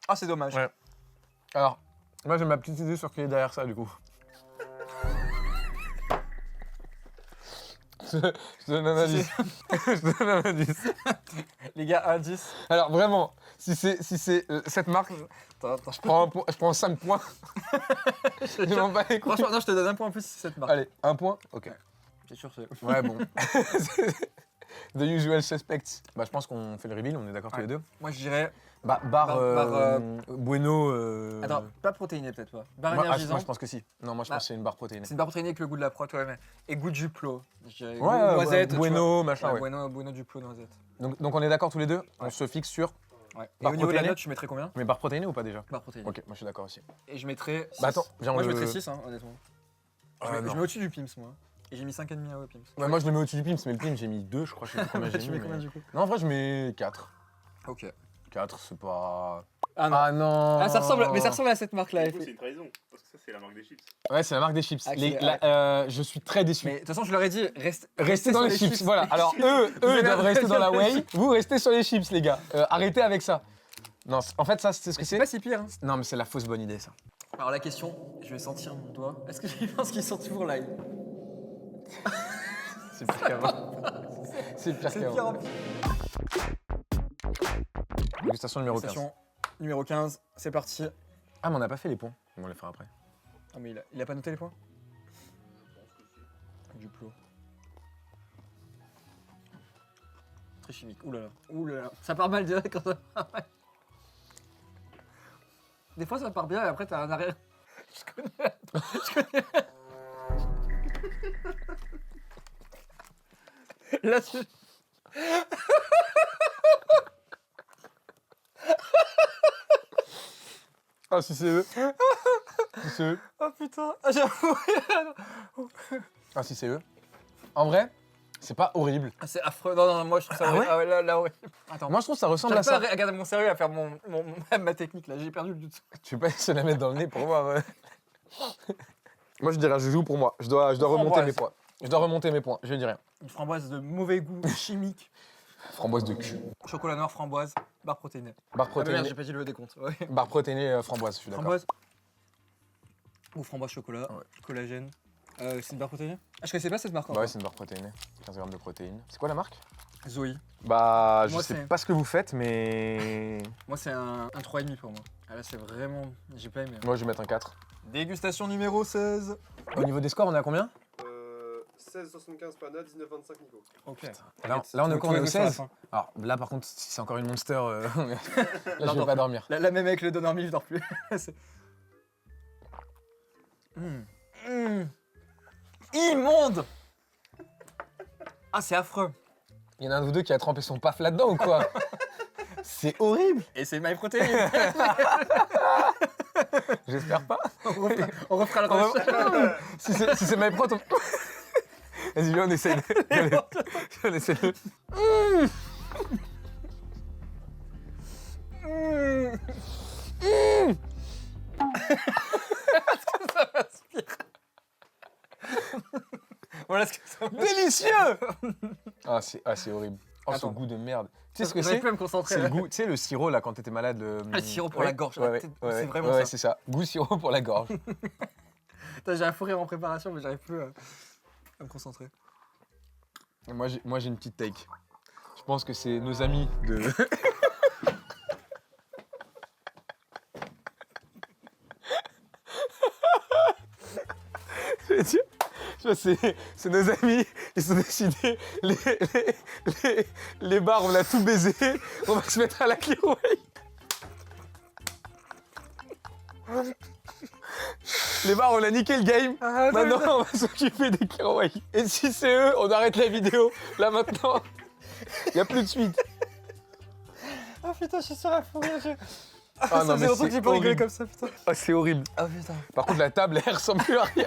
Ah, c'est dommage. Ouais. Alors, moi j'ai ma petite idée sur qui est derrière ça, du coup. Je te donne un indice. Je te donne un indice. Les gars, indice. Alors, vraiment, si c'est cette marque, Attends, je prends 5 points. Je m'en bats les couilles. Franchement, non, je te donne un point en plus si c'est cette marque. Allez, 1 point. Ok. C'est sûr, c'est. Ouais, bon. The Usual Suspects. Bah, je pense qu'on fait le reveal, on est d'accord tous les deux. Moi, je dirais. Bar Bueno. Attends, pas protéiné peut-être pas. Barre Moi, énergisant. moi, je pense que si. Non, moi je Bah, pense que c'est une barre protéinée. C'est une barre protéinée avec le goût de la prot, ouais, mais. Et goût de Duplo. Je dirais Ouais, noisette. tu Bueno, vois. machin, ouais. Bueno Duplo, noisette. Donc on est d'accord tous les deux. On Ouais. se fixe sur. Ouais. Et Barre au niveau de la protéinée note, tu mettrais combien? Mais barre protéinée ou pas déjà? Barre protéinée. Ok, moi je suis d'accord aussi. Et je mettrais. Bah 6. attends, viens, Moi, je le- mettrais 6, hein, honnêtement. Je mets au-dessus du Pims, moi. Et j'ai mis 5,5 au Pims. Ouais, moi je le mets au-dessus du Pims, mais le Pims j'ai mis 2, je crois que je sais pas combien j'ai Tu mis. mets combien mais- du coup? Non, en vrai je mets 4. Ok. 4, c'est pas. Ah non. Ah non. Ah, ça ressemble, mais ça ressemble à cette marque-là. Du coup, c'est une trahison, parce que ça, c'est la marque des chips. Ouais, c'est la marque des chips. Ah, Les- c'est- je suis très déçu. Mais de toute façon, je leur ai dit, Restez dans les chips, voilà. Alors eux Vous ils doivent allez rester dans la rester dans les whey, vous restez sur les chips les gars. Arrêtez avec ça. Non, en fait ça c'est ce que C'est c'est. pas si pire. Hein. Non mais c'est la fausse bonne idée ça. Alors la question, je vais sentir mon doigt. Est-ce que je pense qu'ils sont toujours live? C'est pire qu'avant. C'est pire C'est qu'avant. pire. Dégustation numéro 15. Station numéro 15, c'est parti. Ah mais on n'a pas fait les points. On va les faire après. Ah mais il a pas noté les points? Duplo. Très chimique. Ouh là là. Ouh là là. Ça part mal direct quand ça part mal. Des fois ça part bien et après t'as un arrière. Je connais. Là tu... Ah si c'est eux. Si c'est eux. Oh putain. Ah, j'avoue. Ah si c'est eux. En vrai, c'est pas horrible. Ah, c'est affreux. Non, non, moi je trouve ça Ah horrible. ouais Ah ouais, là horrible. Attends. Moi je trouve que ça ressemble à J'arrive pas ça. à regarder mon sérieux à faire ma technique là. J'ai perdu le doute. Tu peux pas se la mettre dans le nez pour voir. Moi je dirais je joue pour moi. Je dois remonter Framboise. mes points. Je dois remonter mes points. Je dis rien. Une framboise de mauvais goût chimique. Framboise de cul. Chocolat noir, framboise, barre protéinée. Barre Ah mais protéinée. merde, j'ai pas dit le décompte. Ouais. Barre protéinée framboise, je suis d'accord. Framboise. Ou framboise chocolat, Ouais. collagène. C'est une barre protéinée? Ah, je connaissais pas cette marque Bah encore. ouais, c'est une barre protéinée. 15 grammes de protéines. C'est quoi la marque? Zoé. Bah, je Moi, sais c'est- pas ce que vous faites, mais. Moi, c'est un 3,5 pour moi. Ah là, c'est vraiment. J'ai pas aimé. Moi, je vais mettre un 4. Dégustation numéro 16. Au niveau des scores, on est à combien? 16,75 Pana, 19,25 Nico. Ok. Là, on est au 16. Alors là, par contre, si c'est encore une monster, là, je vais pas dormir. La même avec le donneur mille, je dors plus. C'est- Immonde. Ah, c'est affreux. Il y en a un de vous deux qui a trempé son paf là-dedans ou quoi? C'est horrible. Et c'est MyProtein. J'espère pas. On refera le rush. Si c'est MyPro, on... Vas-y, viens, on essaye de... on essaye de... Ça m'inspire. Voilà ce que ça me Délicieux. Ah, c'est horrible. Oh, ce Attends. goût de merde. Tu sais ce que J'arrive c'est? plus à me concentrer. C'est le goût, tu sais, le sirop là quand t'étais malade. Le sirop pour Ouais, la gorge, ouais, là, ouais, c'est ouais, vraiment ouais, ça. c'est ça. Goût sirop pour la gorge. Putain, j'ai un fou rire en préparation, mais j'arrive plus à me concentrer. Et moi, j'ai une petite take. Je pense que c'est nos amis de. Je veux dire, c'est nos amis, ils sont décidés, les bars, on a tout baisé, on va se mettre à la clearway. Les bars, on a niqué le game. Maintenant, on va s'occuper des clearway. Et si c'est eux, on arrête la vidéo. Là, maintenant, il n'y a plus de suite. Ah putain, je suis sur un fou rire. Ah Ça non, faisait mais longtemps que c'est j'ai pas rigolé horrible. comme ça, putain. Ah, c'est horrible. Ah putain. Par contre, la table, elle ressemble plus à rien.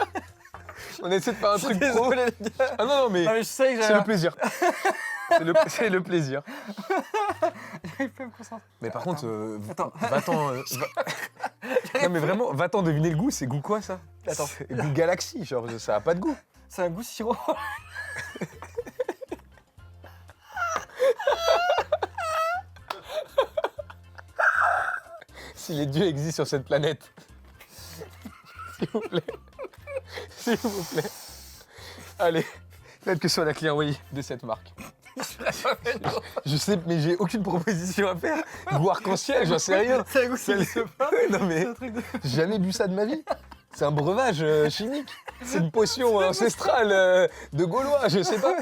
On essaie de faire un Je suis truc pro. désolé, les gars. Ah non, non, mais Ah, mais je sais que c'est j'avais. le plaisir. C'est le plaisir. J'arrive plus à me concentrer. Mais par contre, Attends. va-t'en. Non, mais vraiment, va-t'en deviner le goût. C'est goût quoi ça? Attends. C'est goût Galaxy, genre ça a pas de goût. C'est un goût sirop. Si les dieux existent sur cette planète. S'il vous plaît. S'il vous plaît. Allez, faites que ce soit la Clearway de cette marque. Je sais, mais j'ai aucune proposition à faire. Goût arc-en-ciel, j'en sais rien. C'est un goût sirop. Non mais, C'est un truc de. j'ai jamais bu ça de ma vie. C'est un breuvage chimique. C'est une potion ancestrale de Gaulois, je sais pas.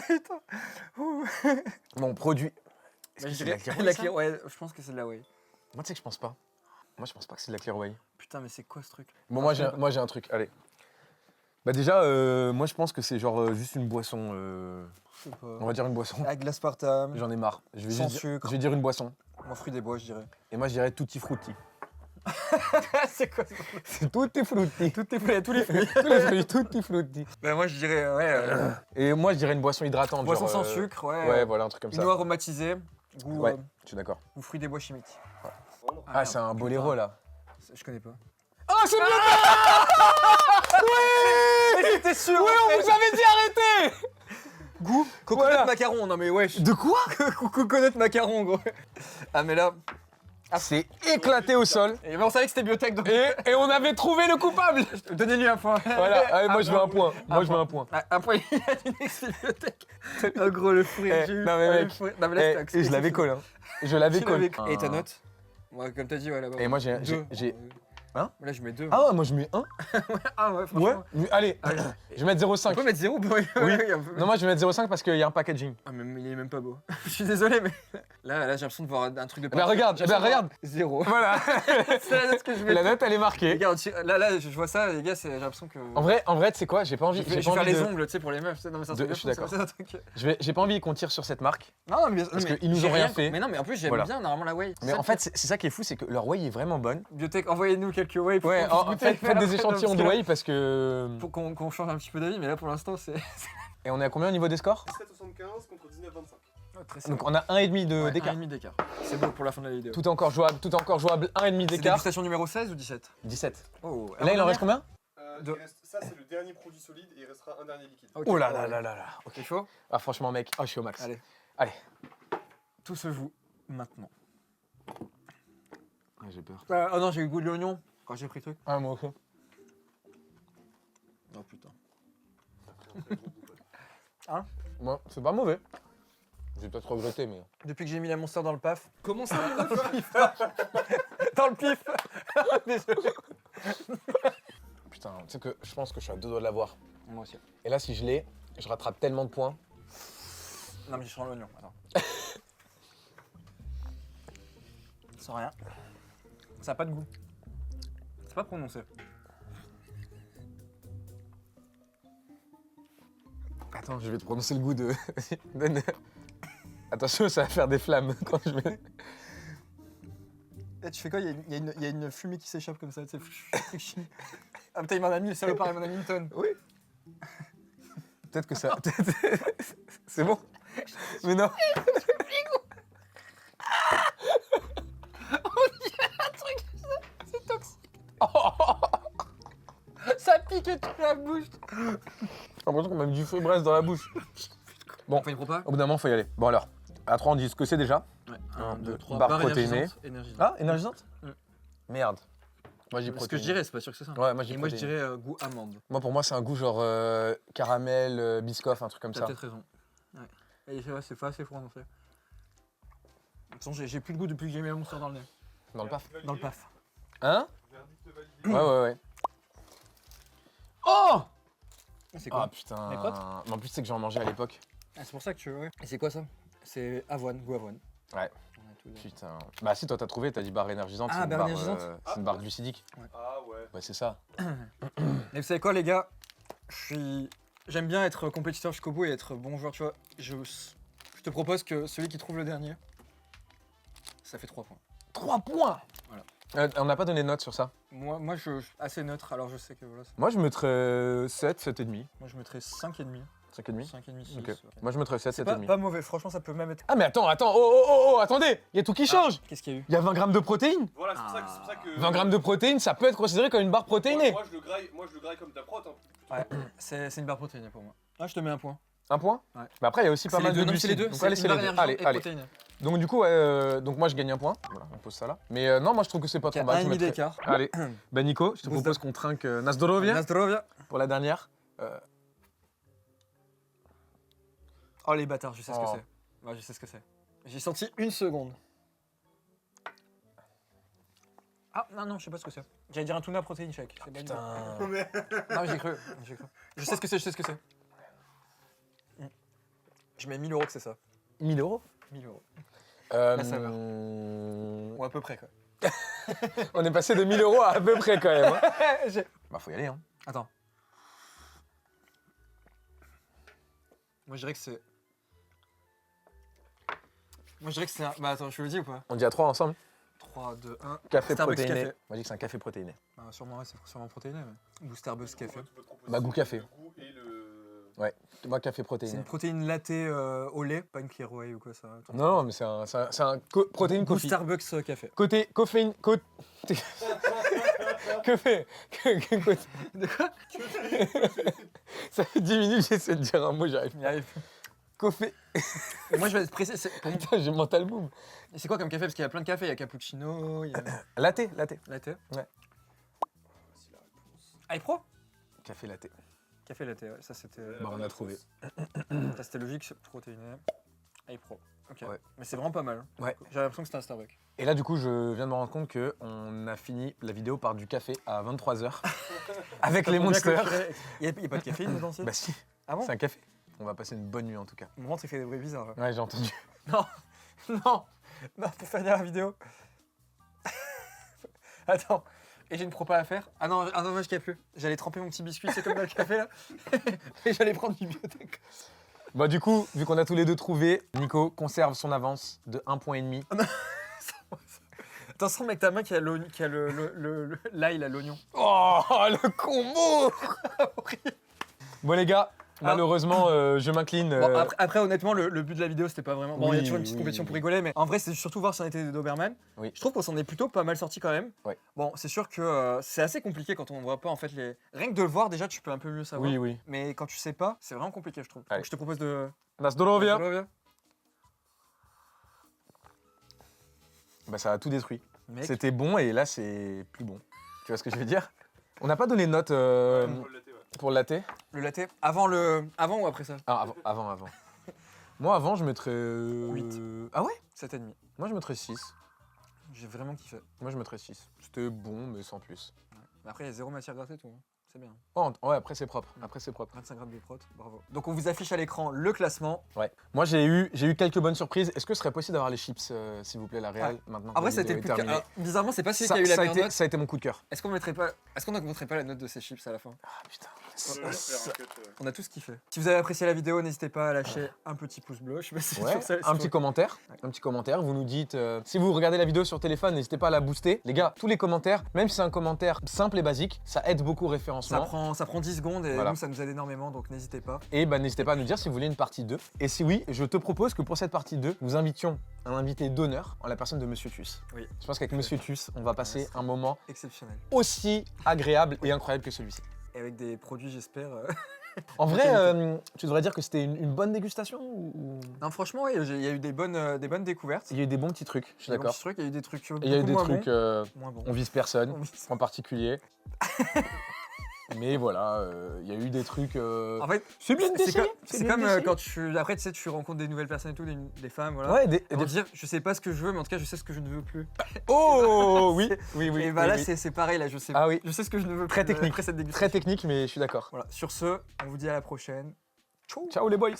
Mon produit. Est-ce Bah, que je c'est de dirais la Clear Whey, la ça Clear, ouais, je pense que c'est de la Whey. Moi, tu sais que je pense pas. Moi, je pense pas que c'est de la Clear Whey. Putain, mais c'est quoi ce truc? Bon, moi, j'ai un truc. Allez. Bah, déjà, moi, je pense que c'est genre juste une boisson. Je sais pas. On va dire une boisson. Avec de l'aspartame, J'en ai marre. Je vais sans juste sucre. je vais dire une boisson. Mon fruit des bois, je dirais. Et moi, je dirais tutti frutti. c'est quoi ça? C'est tutti frutti. Tous les fruits. Tous les fruits, tutti frutti. Bah, moi, je dirais, ouais, Et moi, je dirais une boisson hydratante. boisson genre, sans sucre, ouais. Ouais, voilà, un truc comme Une ça. eau aromatisée, goût, Ouais, je suis d'accord. goût fruit des bois chimiques. Vraiment. Ah, c'est un boléro, là. Je connais pas. Oh, c'est bien. Mais j'étais sûr! Oui, on vous avait dit arrêtez. Goût, coconut Voilà. macaron, non mais wesh! De quoi? Coconut macaron, gros! Ah, mais là. C'est éclaté au sol. Et ben, on savait que c'était biotech, donc. Et on avait trouvé le coupable. Donnez-lui un point. Voilà, allez, moi je veux un point. Moi je veux un point. Ah, un point, il a dit que c'est biotech. Oh, gros, le fruit. Eh, j'ai eu- non, mais ah, le mec, fruit. Non, mais là, Et, c'était je l'avais collé. Hein. Je l'avais Tu collé. l'avais- Et ta note? Ouais, comme t'as dit, ouais, là-bas. Et moi j'ai. Deux. Hein? Là, je mets 2. Ah ouais, moi je mets 1. Ah ouais, franchement. Ouais. Allez, Allez. je vais mettre On 0,5. peut mettre 0 pour. Oui. Non, moi je vais mettre 0,5 parce qu'il y a un packaging. Ah, mais il est même pas beau. Je suis désolé, mais là j'ai l'impression de voir un truc de. Eh ben, regarde, J'ai l'impression de regarde. voir 0. Voilà. C'est la note que je mets. La note elle est marquée. Regarde, là, je vois ça, les gars, j'ai l'impression que. En vrai, tu sais quoi, j'ai pas envie. je vais J'ai pas faire envie les de. ongles, tu sais, pour les meufs. Tu sais, non, mais c'est un truc Je suis fou, d'accord. c'est un truc- J'ai pas envie qu'on tire sur cette marque. Non, mais Parce mais qu'ils nous j'ai ont rien fait. Mais non, mais en plus, j'aime Voilà. bien normalement la whey. Mais Ça, en fait, c'est ça qui est fou, c'est que leur whey est vraiment bonne. Biotech, envoyez-nous quelques whey pour Ouais, qu'on puisse en goûter fait, après, faites des après, échantillons parce de que là, whey parce que. Pour qu'on change un petit peu d'avis, mais là pour l'instant, c'est. Et on est à combien au niveau des scores? 17,75 contre 19,25. Très Donc on a 1,5 Ouais, d'écart. 1,5 d'écart. C'est beau pour la fin de la vidéo. Tout est encore jouable, 1,5 C'est d'écart. dégustation numéro 16 ou 17? 17. Oh, Et là, il en reste combien? Deux. Ça, c'est le dernier produit solide et il restera un dernier liquide. Ok. Oh là là là là là. Ok. C'est chaud? Ah franchement mec, je suis au max. Allez. Allez. Tout se joue maintenant. J'ai peur. Oh non, j'ai eu le goût de l'oignon quand j'ai pris le truc. Ah moi ok. Oh putain. Moi, c'est pas mauvais. J'ai peut-être regretté mais. Depuis que j'ai mis la monster dans le paf. Comment ça? Dans le pif. Désolé. Putain, tu sais que je pense que je suis à 2 doigts de l'avoir. Moi aussi. Et là si je l'ai, je rattrape tellement de points. Non, mais je sens l'oignon. Attends. Sans rien. Ça a pas de goût. C'est pas prononcé. Attends, je vais te prononcer le goût de. Donne. Attention, ça va faire des flammes quand je vais. Eh, tu fais quoi? Il y a une fumée qui s'échappe comme ça, tu sais. Ah putain, il m'en a mis, le salopard, il m'en a mis une tonne. Oui. Peut-être que ça. C'est bon. Mais non. C'est toxique. Ça pique toute la bouche. J'ai l'impression qu'on m'a mis du feu bresse dans la bouche. Bon, On fait une propa? au bout d'un moment, faut y aller. Bon alors, à 3 on dit ce que c'est déjà. Ouais. Un, 1, deux, 2, 3. barre protéinée. Énergisante. Ah, énergisante. Mm. Merde. Moi j'ai Ce que je protéiné. dirais, c'est pas sûr que c'est ça. Ouais, moi j'ai Et moi je protéiné. dirais goût amande. Moi pour moi c'est un goût genre caramel, biscoff, un truc comme T'as ça. peut-être raison. Ouais. Et c'est pas assez prononcé. De toute façon, j'ai plus le goût depuis que j'ai mis la monster dans le nez. Dans le paf. Dans le paf. Hein? Verdict validé. Ouais. Oh! C'est Ah quoi? putain. Les crottes Mais en plus c'est que j'en mangeais à l'époque. Ah, c'est pour ça que tu veux. Et c'est quoi ça? C'est avoine, goût avoine. Ouais. On a tout là. Putain. Bah si toi t'as trouvé, t'as dit barre énergisante. Ah, c'est une barre barre, énergisante. c'est une barre glucidique. Ah ouais. Ouais c'est ça. Mais vous savez quoi, les gars? J'aime bien être compétiteur jusqu'au bout et être bon joueur, tu vois. Je te propose que celui qui trouve le dernier, ça fait 3 points. 3 points. Voilà. On n'a pas donné de note sur ça. Moi je assez neutre, alors je sais que voilà. Moi je mettrais 7, 7,5. Moi je mettrais 5,5. 5,5. 5,5, 6. Ok. ouais. Moi je mettrais 7, C'est 7,5. pas mauvais, franchement ça peut même être. Ah mais attends, oh, attendez, il y a tout qui change. Qu'est-ce qu'il y a eu? Il y a 20 grammes de protéines. Voilà, c'est pour ça que. 20 grammes de protéines, ça peut être considéré comme une barre protéinée. Moi, je le graille comme de la prot. Hein. Ouais, c'est une barre protéinée pour moi. Ah, je te mets un point. Un point. Ouais. Mais après il y a aussi pas C'est les mal deux, de non, mais c'est les glucides. deux. Donc allez, c'est les deux. Allez, allez. Protéinée. Donc du coup, ouais, donc moi je gagne un point. Voilà, on pose ça là. Mais non, moi je trouve que c'est pas Il y trop a mal. un Je et demi mettrais- d'écart. Allez, bah Nico, je te Boost propose qu'on trinque Nasdorovia Nastrovia. pour la dernière. Oh les bâtards, je sais ce que Oh. c'est. Ouais, je sais ce que c'est. J'ai senti une seconde. Ah non, je sais pas ce que c'est. J'allais dire un tuna protein shake. C'est pas du tout. Putain. Non, j'ai cru. Je sais ce que c'est, Je mets 1000 € que c'est ça. 1000 €. 1000 €. La saveur. Ou à peu près, quoi. On est passé de 1000 € à peu près quand même. Hein. Bah faut y aller. Hein. Attends. Moi, je dirais que c'est... Bah attends, je le dis ou pas? On dit à 3 ensemble. 3, 2, 1. Café Starbucks protéiné. café. Moi je dis que c'est un café protéiné. Bah, sûrement, ouais, c'est sûrement protéiné. Mais... Ou Starbucks café. Bah, goût café. Le goût et le... Ouais. Moi café C'est protéiné. une protéine latte au lait, pas une clear whey ou quoi ça. Non, mais c'est un protéine Goût coffee. Starbucks café. Côté caféine. Que fait De quoi? Ça fait 10 minutes j'essaie de dire un mot, j'arrive. Il arrive. Café. Moi, je vais être précis. Pour moi, Putain, j'ai mental boom. c'est quoi comme café? Parce qu'il y a plein de cafés. Il y a cappuccino, il y a Latte. latte. Voici la réponse. iPro? Café latte. Café latte, ouais. Ça, c'était... Bah, on a trouvé. Ça, c'était logique, c'est protéiné. iPro. Ok. Ouais. Mais c'est vraiment pas mal. Ouais. J'ai l'impression que c'était un Starbucks. Et là, du coup, je viens de me rendre compte qu'on a fini la vidéo par du café à 23h. Avec les monsters. Il n'y a pas de caféine dedans, si? Bah si, Ah bon? c'est un café. On va passer une bonne nuit en tout cas. Mon ventre, il fait des bruits bizarres. Là. Ouais, j'ai entendu. Non, non, pour finir la vidéo. Attends, et j'ai une propale à faire. Ah non, je capte plus. J'allais tremper mon petit biscuit, c'est comme dans le café là. Et j'allais prendre une bibliothèque. Bah du coup, vu qu'on a tous les deux trouvé, Nico conserve son avance de 1,5 point. Attention, mec, ta main qui a l'ail, là, l'oignon. Oh, le combo. Bon les gars, malheureusement, je m'incline. Bon, après, honnêtement, le but de la vidéo, c'était pas vraiment. Bon, il y a Oui, toujours une petite oui, compétition oui. pour rigoler, mais en vrai, c'est surtout voir si on était des Doberman. Oui. Je trouve qu'on s'en est plutôt pas mal sorti quand même. Ouais. Bon, c'est sûr que c'est assez compliqué quand on voit pas en fait les. Rien que de le voir, déjà, tu peux un peu mieux savoir. Oui, oui. Mais quand tu sais pas, c'est vraiment compliqué, je trouve. Allez. Donc, je te propose de. Na zdrowie. Reviens. Bah ça a tout détruit. Mec. C'était bon et là c'est plus bon. Tu vois ce que je veux dire? On n'a pas donné de note Pour le latte, ouais. pour le latte. Le latte, avant ou après ça? Ah, avant. Moi avant je mettrais... 8. Ah ouais? 7,5. Moi je mettrais 6. J'ai vraiment kiffé. Moi je mettrais 6. C'était bon mais sans plus. Mais après, il y a zéro matière grasse et tout. Hein. C'est bien. Oh, ouais, après c'est propre. 25 grammes de prot, bravo. Donc, on vous affiche à l'écran le classement. Ouais. Moi j'ai eu quelques bonnes surprises. Est-ce que ce serait possible d'avoir les chips, s'il vous plaît, la Real, maintenant que En vrai, la c'était vidéo le est coup de cœur. terminée. Alors, bizarrement, c'est pas celui qui Ça, a eu la ça a meilleure été, note. ça a été mon coup de cœur. Est-ce qu'on n'augmenterait pas la note de ces chips à la fin? Ah putain. Ouais, faire un cut, On a tous kiffé. Si vous avez apprécié la vidéo, n'hésitez pas à lâcher un petit pouce bleu. Je sais pas si c'est Ouais, sur ça, un petit commentaire. Un petit commentaire. Vous nous dites, si vous regardez la vidéo sur téléphone, n'hésitez pas à la booster. Les gars, tous les commentaires, même si c'est un commentaire simple et basique, ça aide beaucoup au référencement. ça prend 10 secondes et Voilà. nous, ça nous aide énormément, donc n'hésitez pas. Et bah, n'hésitez pas à nous dire si vous voulez une partie 2. Et si oui, je te propose que pour cette partie 2, nous invitions un invité d'honneur en la personne de Monsieur Tuss. Oui. Je pense qu'avec Monsieur Tuss, on va passer un moment Exceptionnel. aussi agréable et incroyable que celui-ci. Et avec des produits, j'espère. En vrai, tu devrais dire que c'était une bonne dégustation ou... Non, franchement, oui, il y a eu des bonnes découvertes. Il y a eu des bons petits trucs, je suis Des bons d'accord. petits trucs, il y a eu des trucs Et il y a eu des moins trucs, bons. Moins bons. on vise personne On vise- en particulier. Mais voilà, il y a eu des trucs... En fait, C'est bien c'est d'essayer, c'est bien comme d'essayer. quand après, tu sais, tu rencontres des nouvelles personnes et tout, des femmes, voilà. Ouais, Et de dire, je sais pas ce que je veux, mais en tout cas, je sais ce que je ne veux plus. Oh oui, oui, oui. Et bah oui, là, oui. c'est pareil, là, je sais, Ah oui. je sais ce que je ne veux Très plus technique. après cette dégustation. Très technique, mais je suis d'accord. Voilà, sur ce, on vous dit à la prochaine. Ciao. Ciao les boys.